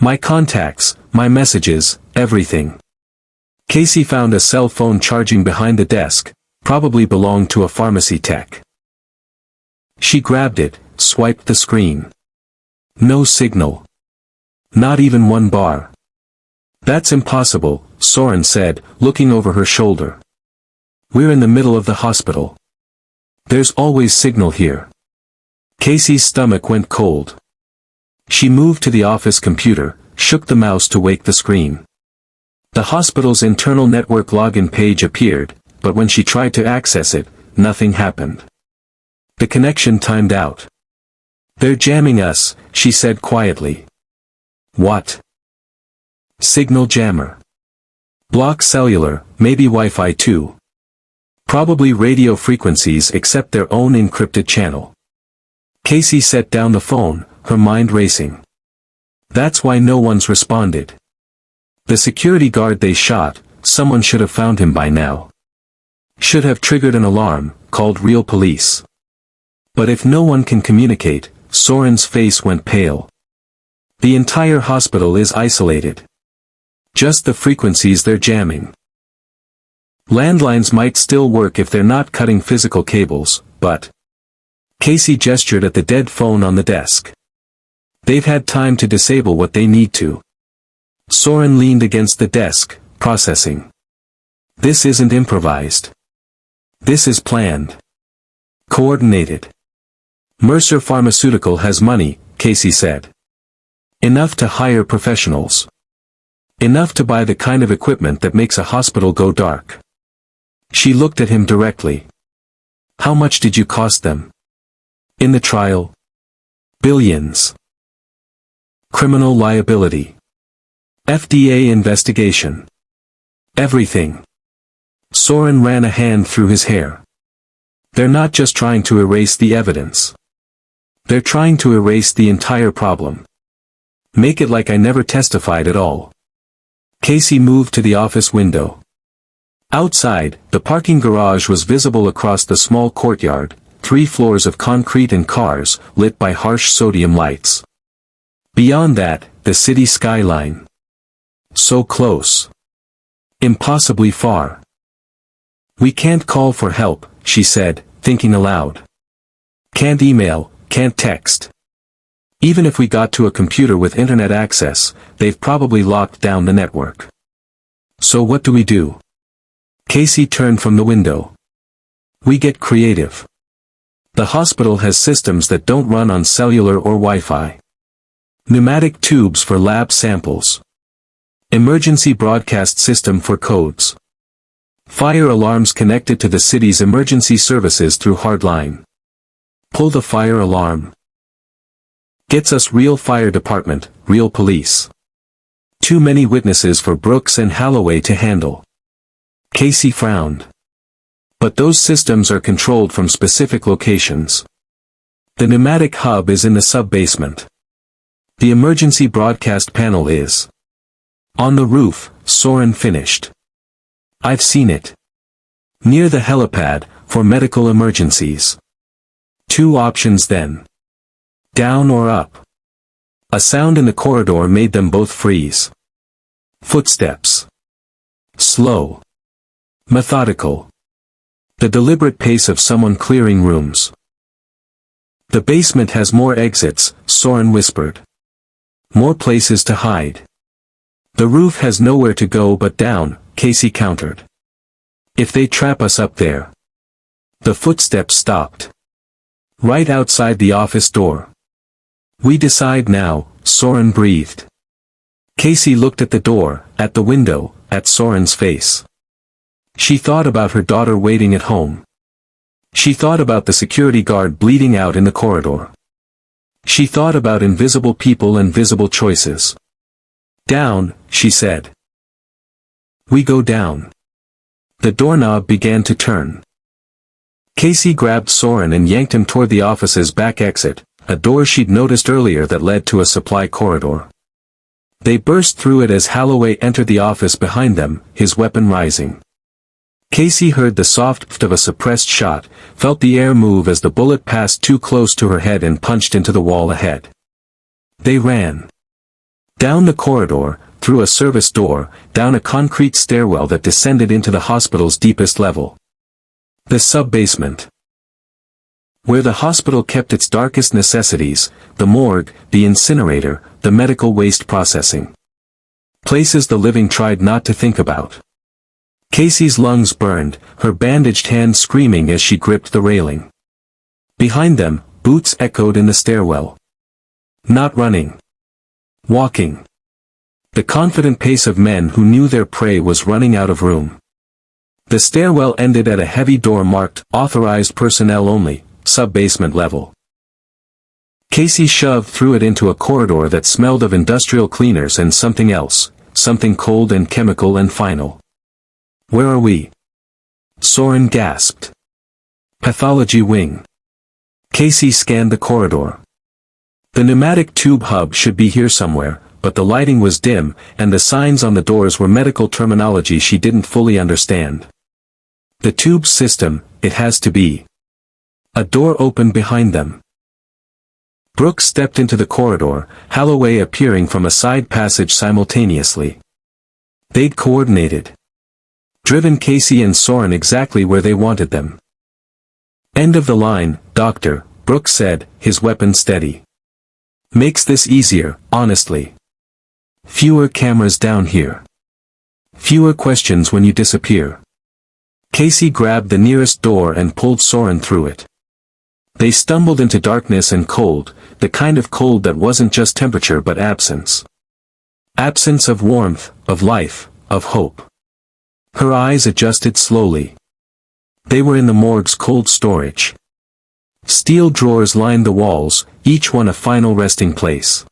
My contacts, my messages, everything." Casey found a cell phone charging behind the desk, probably belonged to a pharmacy tech. She grabbed it, swiped the screen. No signal. Not even one bar. "That's impossible," Soren said, looking over her shoulder. "We're in the middle of the hospital. There's always signal here." Casey's stomach went cold. She moved to the office computer, shook the mouse to wake the screen. The hospital's internal network login page appeared, but when she tried to access it, nothing happened. The connection timed out. "They're jamming us," she said quietly. "What?" "Signal jammer. Block cellular, maybe Wi-Fi too. Probably radio frequencies except their own encrypted channel." Casey set down the phone, her mind racing. That's why no one's responded. The security guard they shot, someone should have found him by now. Should have triggered an alarm, called real police. But if no one can communicate, Soren's face went pale. The entire hospital is isolated. Just the frequencies they're jamming. Landlines might still work if they're not cutting physical cables, but... Casey gestured at the dead phone on the desk. They've had time to disable what they need to. Soren leaned against the desk, processing. This isn't improvised. This is planned. Coordinated. Mercer Pharmaceutical has money, Casey said. Enough to hire professionals. Enough to buy the kind of equipment that makes a hospital go dark. She looked at him directly. How much did you cost them? In the trial? Billions. Criminal liability. FDA investigation. Everything. Soren ran a hand through his hair. They're not just trying to erase the evidence. They're trying to erase the entire problem. Make it like I never testified at all. Casey moved to the office window. Outside, the parking garage was visible across the small courtyard, 3 floors of concrete and cars, lit by harsh sodium lights. Beyond that, the city skyline. So close. Impossibly far. We can't call for help, she said, thinking aloud. Can't email, can't text. Even if we got to a computer with internet access, they've probably locked down the network. So what do we do? Casey turned from the window. We get creative. The hospital has systems that don't run on cellular or Wi-Fi. Pneumatic tubes for lab samples. Emergency broadcast system for codes. Fire alarms connected to the city's emergency services through hardline. Pull the fire alarm. Gets us real fire department, real police. Too many witnesses for Brooks and Holloway to handle. Casey frowned. But those systems are controlled from specific locations. The pneumatic hub is in the sub-basement. The emergency broadcast panel is on the roof, Soren finished. I've seen it. Near the helipad, for medical emergencies. 2 options then. Down or up. A sound in the corridor made them both freeze. Footsteps. Slow. Methodical. The deliberate pace of someone clearing rooms. The basement has more exits, Soren whispered. More places to hide. The roof has nowhere to go but down, Casey countered. If they trap us up there. The footsteps stopped. Right outside the office door. We decide now, Soren breathed. Casey looked at the door, at the window, at Soren's face. She thought about her daughter waiting at home. She thought about the security guard bleeding out in the corridor. She thought about invisible people and visible choices. Down, she said. We go down. The doorknob began to turn. Casey grabbed Soren and yanked him toward the office's back exit, a door she'd noticed earlier that led to a supply corridor. They burst through it as Holloway entered the office behind them, his weapon rising. Casey heard the soft pft of a suppressed shot, felt the air move as the bullet passed too close to her head and punched into the wall ahead. They ran. Down the corridor, through a service door, down a concrete stairwell that descended into the hospital's deepest level. The sub-basement. Where the hospital kept its darkest necessities, the morgue, the incinerator, the medical waste processing. Places the living tried not to think about. Casey's lungs burned, her bandaged hand screaming as she gripped the railing. Behind them, boots echoed in the stairwell. Not running. Walking. The confident pace of men who knew their prey was running out of room. The stairwell ended at a heavy door marked, authorized personnel only, sub-basement level. Casey shoved through it into a corridor that smelled of industrial cleaners and something else, something cold and chemical and final. Where are we? Soren gasped. Pathology wing. Casey scanned the corridor. The pneumatic tube hub should be here somewhere, but the lighting was dim, and the signs on the doors were medical terminology she didn't fully understand. The tube system, it has to be. A door opened behind them. Brooks stepped into the corridor, Holloway appearing from a side passage simultaneously. They'd coordinated. Driven Casey and Soren exactly where they wanted them. End of the line, Doctor, Brooks said, his weapon steady. Makes this easier, honestly. Fewer cameras down here. Fewer questions when you disappear. Casey grabbed the nearest door and pulled Soren through it. They stumbled into darkness and cold, the kind of cold that wasn't just temperature but absence. Absence of warmth, of life, of hope. Her eyes adjusted slowly. They were in the morgue's cold storage. Steel drawers lined the walls, each one a final resting place.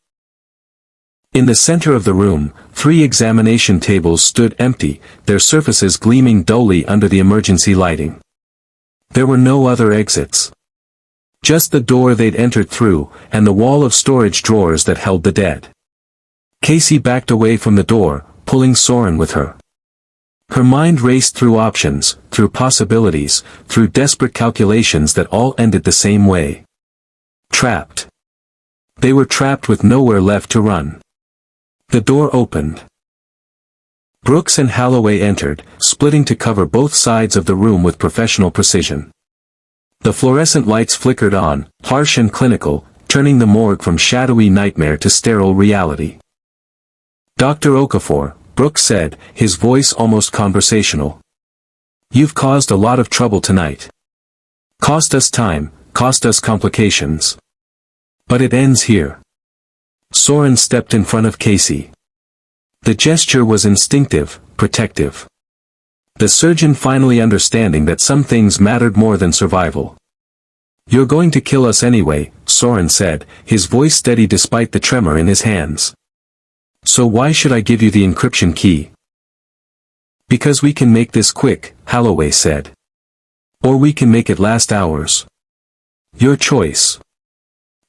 In the center of the room, 3 examination tables stood empty, their surfaces gleaming dully under the emergency lighting. There were no other exits. Just the door they'd entered through, and the wall of storage drawers that held the dead. Casey backed away from the door, pulling Soren with her. Her mind raced through options, through possibilities, through desperate calculations that all ended the same way. Trapped. They were trapped with nowhere left to run. The door opened. Brooks and Holloway entered, splitting to cover both sides of the room with professional precision. The fluorescent lights flickered on, harsh and clinical, turning the morgue from shadowy nightmare to sterile reality. "Dr. Okafor," Brooks said, his voice almost conversational. "You've caused a lot of trouble tonight. Cost us time, cost us complications. But it ends here." Soren stepped in front of Casey. The gesture was instinctive, protective. The surgeon finally understanding that some things mattered more than survival. "You're going to kill us anyway," Soren said, his voice steady despite the tremor in his hands. "So why should I give you the encryption key?" "Because we can make this quick," Holloway said. "Or we can make it last hours. Your choice."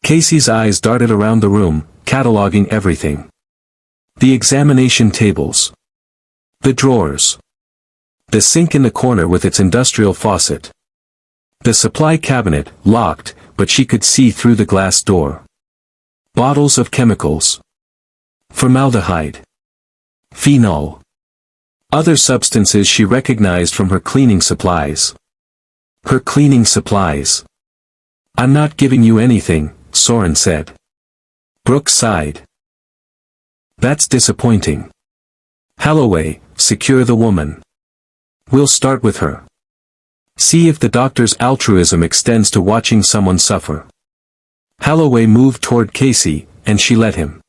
Casey's eyes darted around the room, cataloging everything. The examination tables. The drawers. The sink in the corner with its industrial faucet. The supply cabinet, locked, but she could see through the glass door. Bottles of chemicals. Formaldehyde. Phenol. Other substances she recognized from her cleaning supplies. Her cleaning supplies. "I'm not giving you anything," Soren said. Brooks sighed. "That's disappointing. Holloway, secure the woman. We'll start with her. See if the doctor's altruism extends to watching someone suffer." Holloway moved toward Casey, and she let him.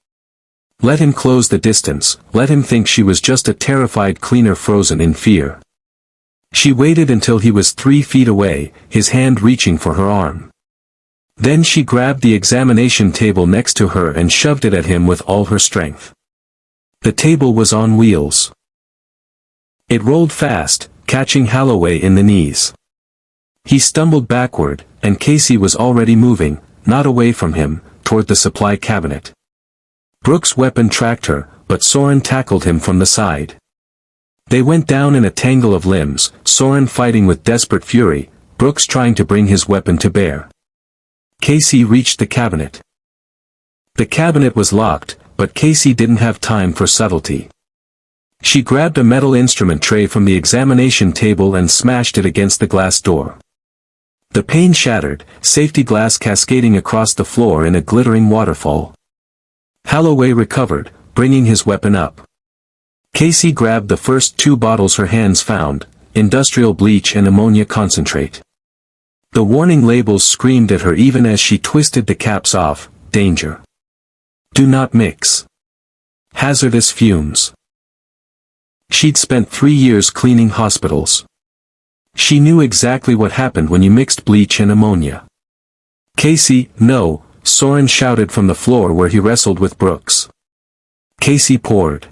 Let him close the distance, let him think she was just a terrified cleaner frozen in fear. She waited until he was 3 feet away, his hand reaching for her arm. Then she grabbed the examination table next to her and shoved it at him with all her strength. The table was on wheels. It rolled fast, catching Holloway in the knees. He stumbled backward, and Casey was already moving, not away from him, toward the supply cabinet. Brooks' weapon tracked her, but Soren tackled him from the side. They went down in a tangle of limbs, Soren fighting with desperate fury, Brooks trying to bring his weapon to bear. Casey reached the cabinet. The cabinet was locked, but Casey didn't have time for subtlety. She grabbed a metal instrument tray from the examination table and smashed it against the glass door. The pane shattered, safety glass cascading across the floor in a glittering waterfall. Holloway recovered, bringing his weapon up. Casey grabbed the first 2 bottles her hands found, industrial bleach and ammonia concentrate. The warning labels screamed at her even as she twisted the caps off, "Danger. Do not mix. Hazardous fumes." She'd spent 3 years cleaning hospitals. She knew exactly what happened when you mixed bleach and ammonia. "Casey, no," Soren shouted from the floor where he wrestled with Brooks. Casey poured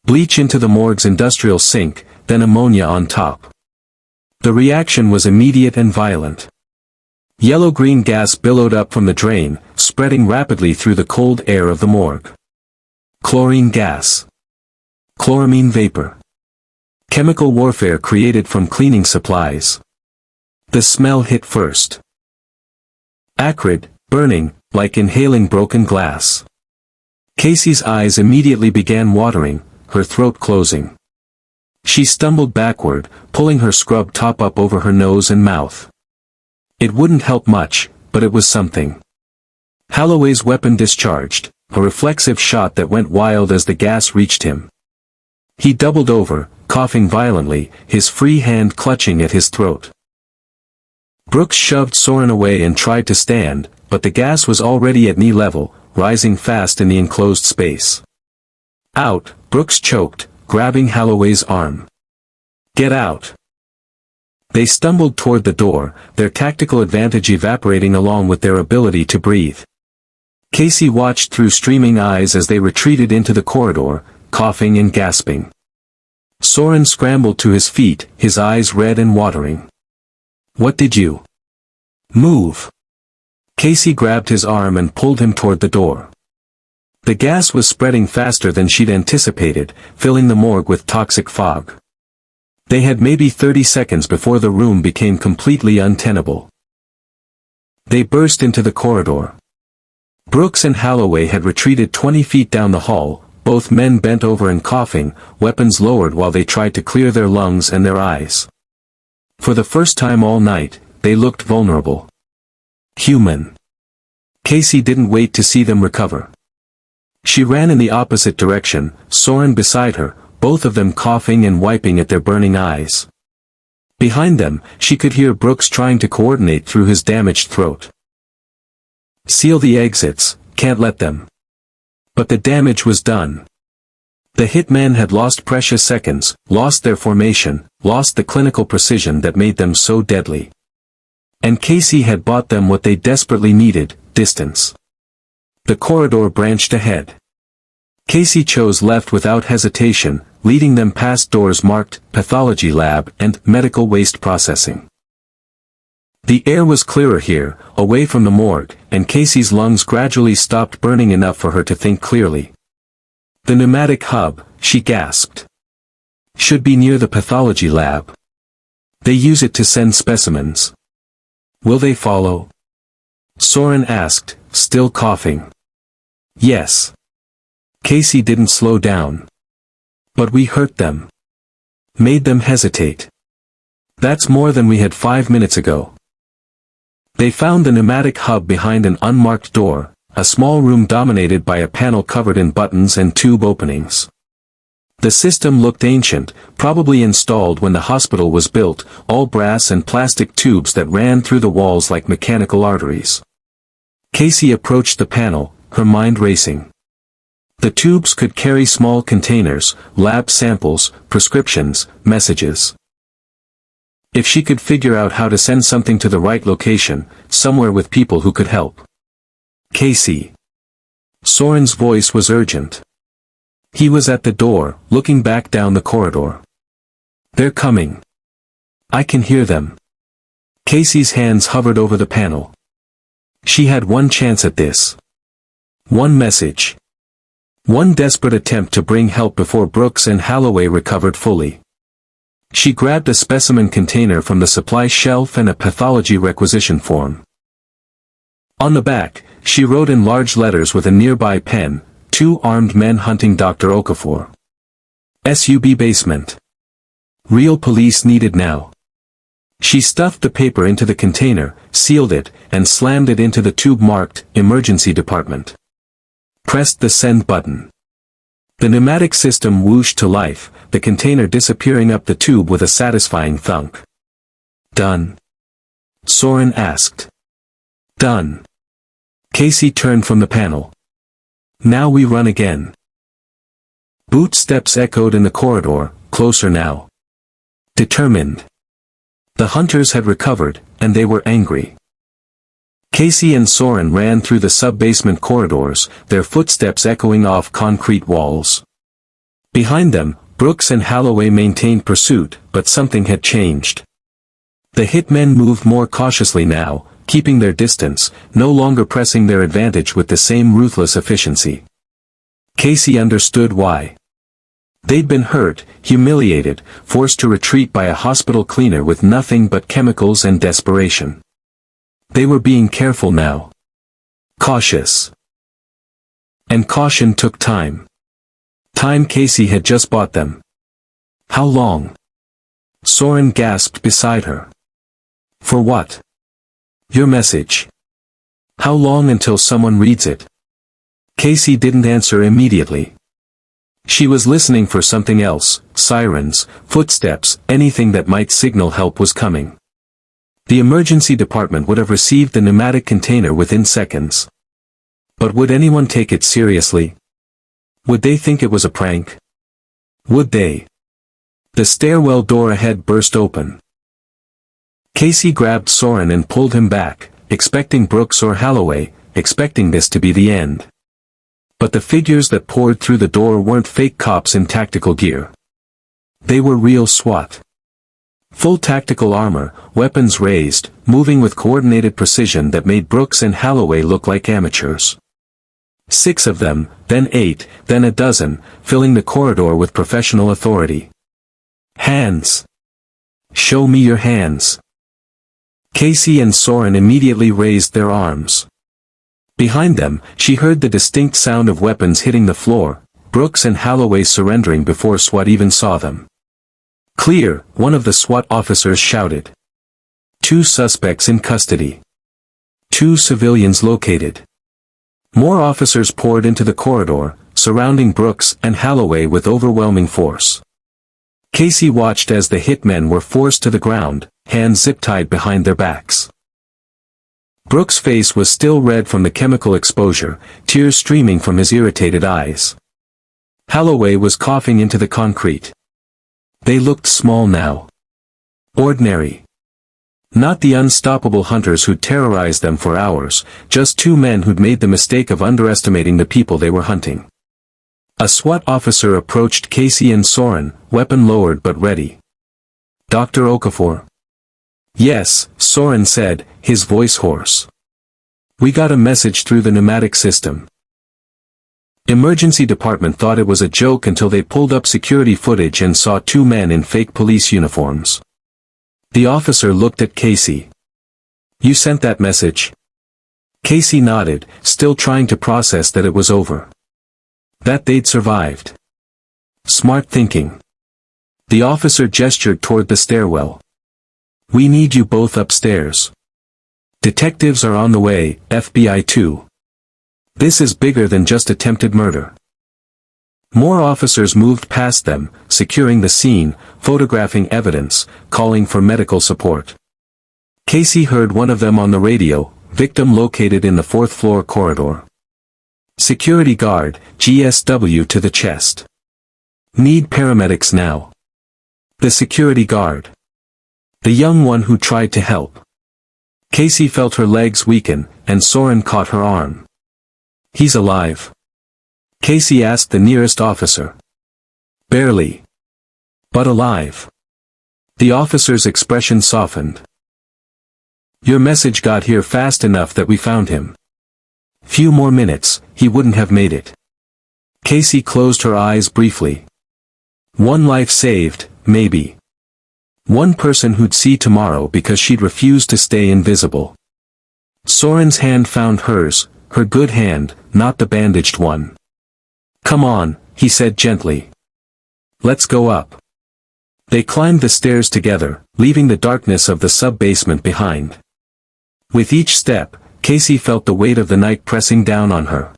bleach into the morgue's industrial sink, then ammonia on top. The reaction was immediate and violent. Yellow-green gas billowed up from the drain, spreading rapidly through the cold air of the morgue. Chlorine gas. Chloramine vapor. Chemical warfare created from cleaning supplies. The smell hit first. Acrid, burning, like inhaling broken glass. Casey's eyes immediately began watering, her throat closing. She stumbled backward, pulling her scrub top up over her nose and mouth. It wouldn't help much, but it was something. Holloway's weapon discharged, a reflexive shot that went wild as the gas reached him. He doubled over, coughing violently, his free hand clutching at his throat. Brooks shoved Soren away and tried to stand, but the gas was already at knee level, rising fast in the enclosed space. "Out," Brooks choked, grabbing Holloway's arm. "Get out." They stumbled toward the door, their tactical advantage evaporating along with their ability to breathe. Casey watched through streaming eyes as they retreated into the corridor, coughing and gasping. Soren scrambled to his feet, his eyes red and watering. "What did you move?" Casey grabbed his arm and pulled him toward the door. The gas was spreading faster than she'd anticipated, filling the morgue with toxic fog. They had maybe 30 seconds before the room became completely untenable. They burst into the corridor. Brooks and Holloway had retreated 20 feet down the hall, both men bent over and coughing, weapons lowered while they tried to clear their lungs and their eyes. For the first time all night, they looked vulnerable. Human. Casey didn't wait to see them recover. She ran in the opposite direction, Soren beside her, both of them coughing and wiping at their burning eyes. Behind them, she could hear Brooks trying to coordinate through his damaged throat. Seal the exits, can't let them. But the damage was done. The hitmen had lost precious seconds, lost their formation, lost the clinical precision that made them so deadly. And Casey had bought them what they desperately needed, distance. The corridor branched ahead. Casey chose left without hesitation, leading them past doors marked Pathology Lab and Medical Waste Processing. The air was clearer here, away from the morgue, and Casey's lungs gradually stopped burning enough for her to think clearly. The pneumatic hub, she gasped. Should be near the pathology lab. They use it to send specimens. Will they follow? Soren asked, still coughing. Yes. Casey didn't slow down. But we hurt them. Made them hesitate. That's more than we had 5 minutes ago. They found the pneumatic hub behind an unmarked door, a small room dominated by a panel covered in buttons and tube openings. The system looked ancient, probably installed when the hospital was built, all brass and plastic tubes that ran through the walls like mechanical arteries. Casey approached the panel, her mind racing. The tubes could carry small containers, lab samples, prescriptions, messages. If she could figure out how to send something to the right location, somewhere with people who could help. Casey. Soren's voice was urgent. He was at the door, looking back down the corridor. They're coming. I can hear them. Casey's hands hovered over the panel. She had one chance at this. One message. One desperate attempt to bring help before Brooks and Holloway recovered fully. She grabbed a specimen container from the supply shelf and a pathology requisition form. On the back, she wrote in large letters with a nearby pen, 2 armed men hunting Dr. Okafor. SUB basement. Real police needed now. She stuffed the paper into the container, sealed it, and slammed it into the tube marked, Emergency Department. Pressed the send button. The pneumatic system whooshed to life, the container disappearing up the tube with a satisfying thunk. Done? Soren asked. Done. Casey turned from the panel. Now we run again. Boot steps echoed in the corridor, closer now. Determined. The hunters had recovered, and they were angry. Casey and Soren ran through the sub-basement corridors, their footsteps echoing off concrete walls. Behind them, Brooks and Holloway maintained pursuit, but something had changed. The hitmen moved more cautiously now, keeping their distance, no longer pressing their advantage with the same ruthless efficiency. Casey understood why. They'd been hurt, humiliated, forced to retreat by a hospital cleaner with nothing but chemicals and desperation. They were being careful now. Cautious. And caution took time. Time Casey had just bought them. How long? Soren gasped beside her. For what? Your message. How long until someone reads it? Casey didn't answer immediately. She was listening for something else, sirens, footsteps, anything that might signal help was coming. The emergency department would have received the pneumatic container within seconds. But would anyone take it seriously? Would they think it was a prank? Would they? The stairwell door ahead burst open. Casey grabbed Soren and pulled him back, expecting Brooks or Holloway, expecting this to be the end. But the figures that poured through the door weren't fake cops in tactical gear. They were real SWAT. Full tactical armor, weapons raised, moving with coordinated precision that made Brooks and Holloway look like amateurs. 6 of them, then 8, then a dozen, filling the corridor with professional authority. Hands. Show me your hands. Casey and Soren immediately raised their arms. Behind them, she heard the distinct sound of weapons hitting the floor, Brooks and Holloway surrendering before SWAT even saw them. Clear, one of the SWAT officers shouted. 2 suspects in custody. 2 civilians located. More officers poured into the corridor, surrounding Brooks and Holloway with overwhelming force. Casey watched as the hitmen were forced to the ground, hands zip-tied behind their backs. Brooks' face was still red from the chemical exposure, tears streaming from his irritated eyes. Holloway was coughing into the concrete. They looked small now. Ordinary. Not the unstoppable hunters who'd terrorized them for hours, just two men who'd made the mistake of underestimating the people they were hunting. A SWAT officer approached Casey and Soren, weapon lowered but ready. "Dr. Okafor?" "Yes," Soren said, his voice hoarse. "We got a message through the pneumatic system." Emergency department thought it was a joke until they pulled up security footage and saw two men in fake police uniforms. The officer looked at Casey. "You sent that message?" Casey nodded, still trying to process that it was over. That they'd survived. Smart thinking. The officer gestured toward the stairwell. "We need you both upstairs. Detectives are on the way, FBI too. This is bigger than just attempted murder." More officers moved past them, securing the scene, photographing evidence, calling for medical support. Casey heard one of them on the radio, "Victim located in the fourth-floor corridor. Security guard, GSW to the chest. Need paramedics now." The security guard. The young one who tried to help. Casey felt her legs weaken, and Soren caught her arm. "He's alive?" Casey asked the nearest officer. "Barely. But alive." The officer's expression softened. "Your message got here fast enough that we found him. Few more minutes, he wouldn't have made it." Casey closed her eyes briefly. One life saved, maybe. One person who'd see tomorrow because she'd refused to stay invisible. Soren's hand found hers, her good hand, not the bandaged one. "Come on," he said gently. "Let's go up." They climbed the stairs together, leaving the darkness of the sub-basement behind. With each step, Casey felt the weight of the night pressing down on her.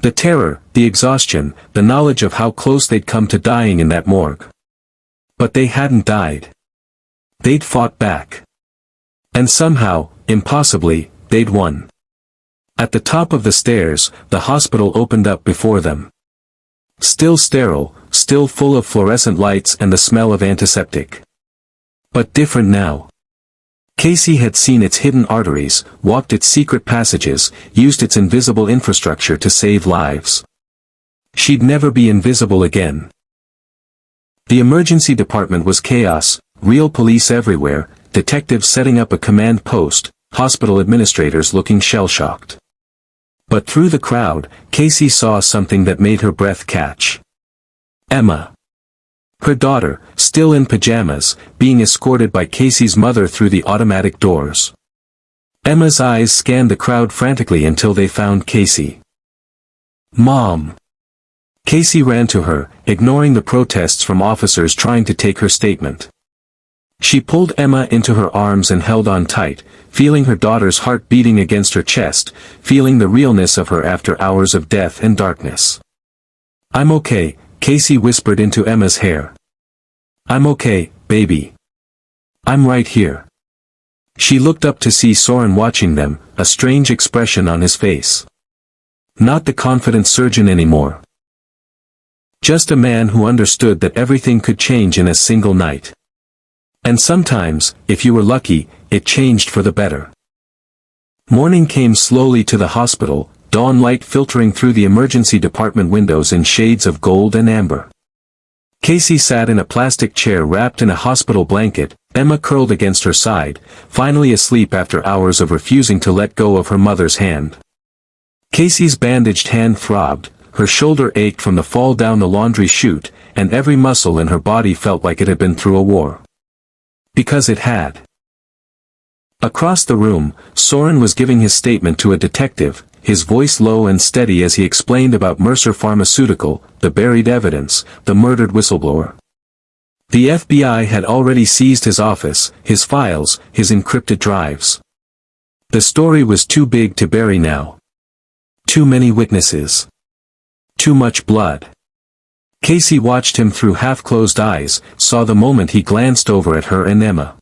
The terror, the exhaustion, the knowledge of how close they'd come to dying in that morgue. But they hadn't died. They'd fought back. And somehow, impossibly, they'd won. At the top of the stairs, the hospital opened up before them. Still sterile, still full of fluorescent lights and the smell of antiseptic. But different now. Casey had seen its hidden arteries, walked its secret passages, used its invisible infrastructure to save lives. She'd never be invisible again. The emergency department was chaos, real police everywhere, detectives setting up a command post, hospital administrators looking shell-shocked. But through the crowd, Casey saw something that made her breath catch. Emma. Her daughter, still in pajamas, being escorted by Casey's mother through the automatic doors. Emma's eyes scanned the crowd frantically until they found Casey. "Mom!" Casey ran to her, ignoring the protests from officers trying to take her statement. She pulled Emma into her arms and held on tight, feeling her daughter's heart beating against her chest, feeling the realness of her after hours of death and darkness. "I'm okay," Casey whispered into Emma's hair. "I'm okay, baby. I'm right here." She looked up to see Soren watching them, a strange expression on his face. Not the confident surgeon anymore. Just a man who understood that everything could change in a single night. And sometimes, if you were lucky, it changed for the better. Morning came slowly to the hospital, dawn light filtering through the emergency department windows in shades of gold and amber. Casey sat in a plastic chair wrapped in a hospital blanket, Emma curled against her side, finally asleep after hours of refusing to let go of her mother's hand. Casey's bandaged hand throbbed, her shoulder ached from the fall down the laundry chute, and every muscle in her body felt like it had been through a war. Because it had. Across the room, Soren was giving his statement to a detective, his voice low and steady as he explained about Mercer Pharmaceutical, the buried evidence, the murdered whistleblower. The FBI had already seized his office, his files, his encrypted drives. The story was too big to bury now. Too many witnesses. Too much blood. Casey watched him through half-closed eyes, saw the moment he glanced over at her and Emma.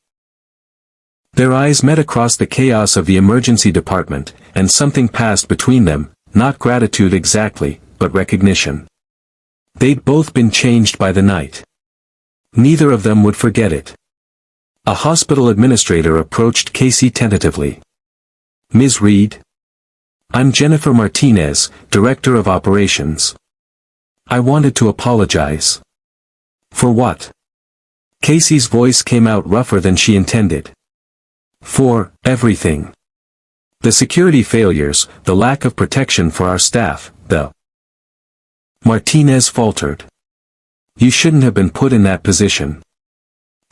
Their eyes met across the chaos of the emergency department, and something passed between them, not gratitude exactly, but recognition. They'd both been changed by the night. Neither of them would forget it. A hospital administrator approached Casey tentatively. "Ms. Reed? I'm Jennifer Martinez, Director of Operations. I wanted to apologize." "For what?" Casey's voice came out rougher than she intended. "For everything. The security failures, the lack of protection for our staff, the..." Martinez faltered. "You shouldn't have been put in that position."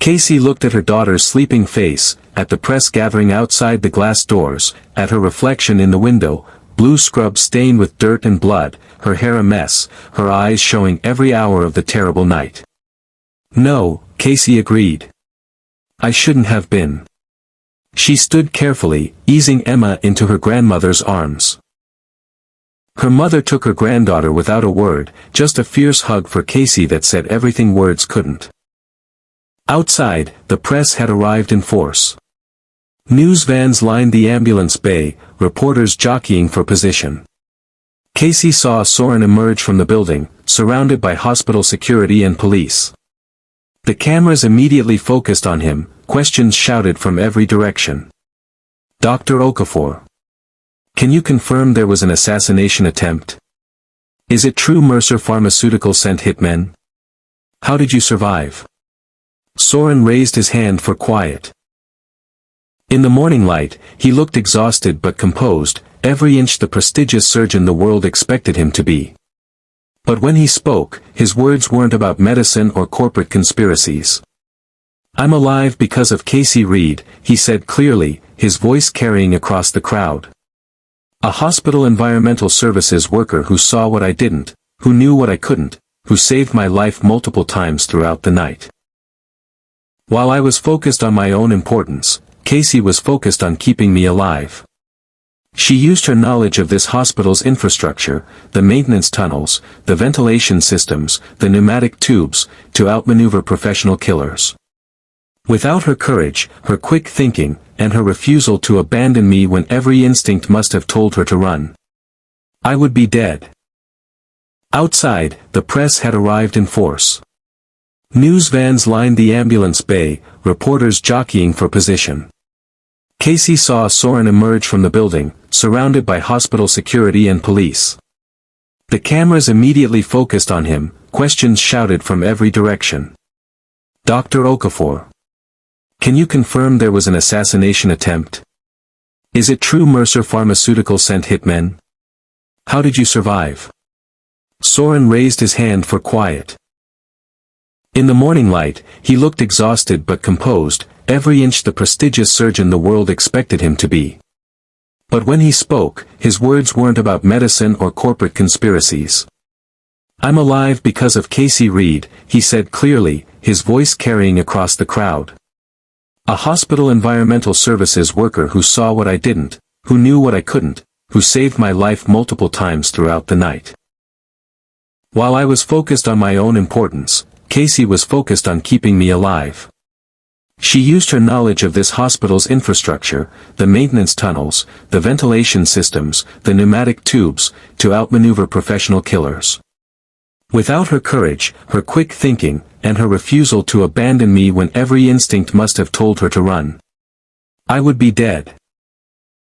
Casey looked at her daughter's sleeping face, at the press gathering outside the glass doors, at her reflection in the window, blue scrub stained with dirt and blood, her hair a mess, her eyes showing every hour of the terrible night. "No," Casey agreed. "I shouldn't have been." She stood carefully, easing Emma into her grandmother's arms. Her mother took her granddaughter without a word, just a fierce hug for Casey that said everything words couldn't. Outside, the press had arrived in force. News vans lined the ambulance bay, reporters jockeying for position. Casey saw Soren emerge from the building, surrounded by hospital security and police. The cameras immediately focused on him, questions shouted from every direction. "Dr. Okafor. Can you confirm there was an assassination attempt? Is it true Mercer Pharmaceutical sent hitmen? How did you survive?" Soren raised his hand for quiet. In the morning light, he looked exhausted but composed, every inch the prestigious surgeon the world expected him to be. But when he spoke, his words weren't about medicine or corporate conspiracies. "I'm alive because of Casey Reed," he said clearly, his voice carrying across the crowd. "A hospital environmental services worker who saw what I didn't, who knew what I couldn't, who saved my life multiple times throughout the night." While I was focused on my own importance, Casey was focused on keeping me alive. She used her knowledge of this hospital's infrastructure, the maintenance tunnels, the ventilation systems, the pneumatic tubes, to outmaneuver professional killers. Without her courage, her quick thinking, and her refusal to abandon me when every instinct must have told her to run, I would be dead. Outside, the press had arrived in force. News vans lined the ambulance bay, reporters jockeying for position. Casey saw Soren emerge from the building, surrounded by hospital security and police. The cameras immediately focused on him, questions shouted from every direction. "Dr. Okafor. Can you confirm there was an assassination attempt? Is it true Mercer Pharmaceutical sent hitmen? How did you survive?" Soren raised his hand for quiet. In the morning light, he looked exhausted but composed, every inch the prestigious surgeon the world expected him to be. But when he spoke, his words weren't about medicine or corporate conspiracies. "I'm alive because of Casey Reed," he said clearly, his voice carrying across the crowd. "A hospital environmental services worker who saw what I didn't, who knew what I couldn't, who saved my life multiple times throughout the night." While I was focused on my own importance, Casey was focused on keeping me alive. She used her knowledge of this hospital's infrastructure, the maintenance tunnels, the ventilation systems, the pneumatic tubes, to outmaneuver professional killers. Without her courage, her quick thinking, and her refusal to abandon me when every instinct must have told her to run, I would be dead.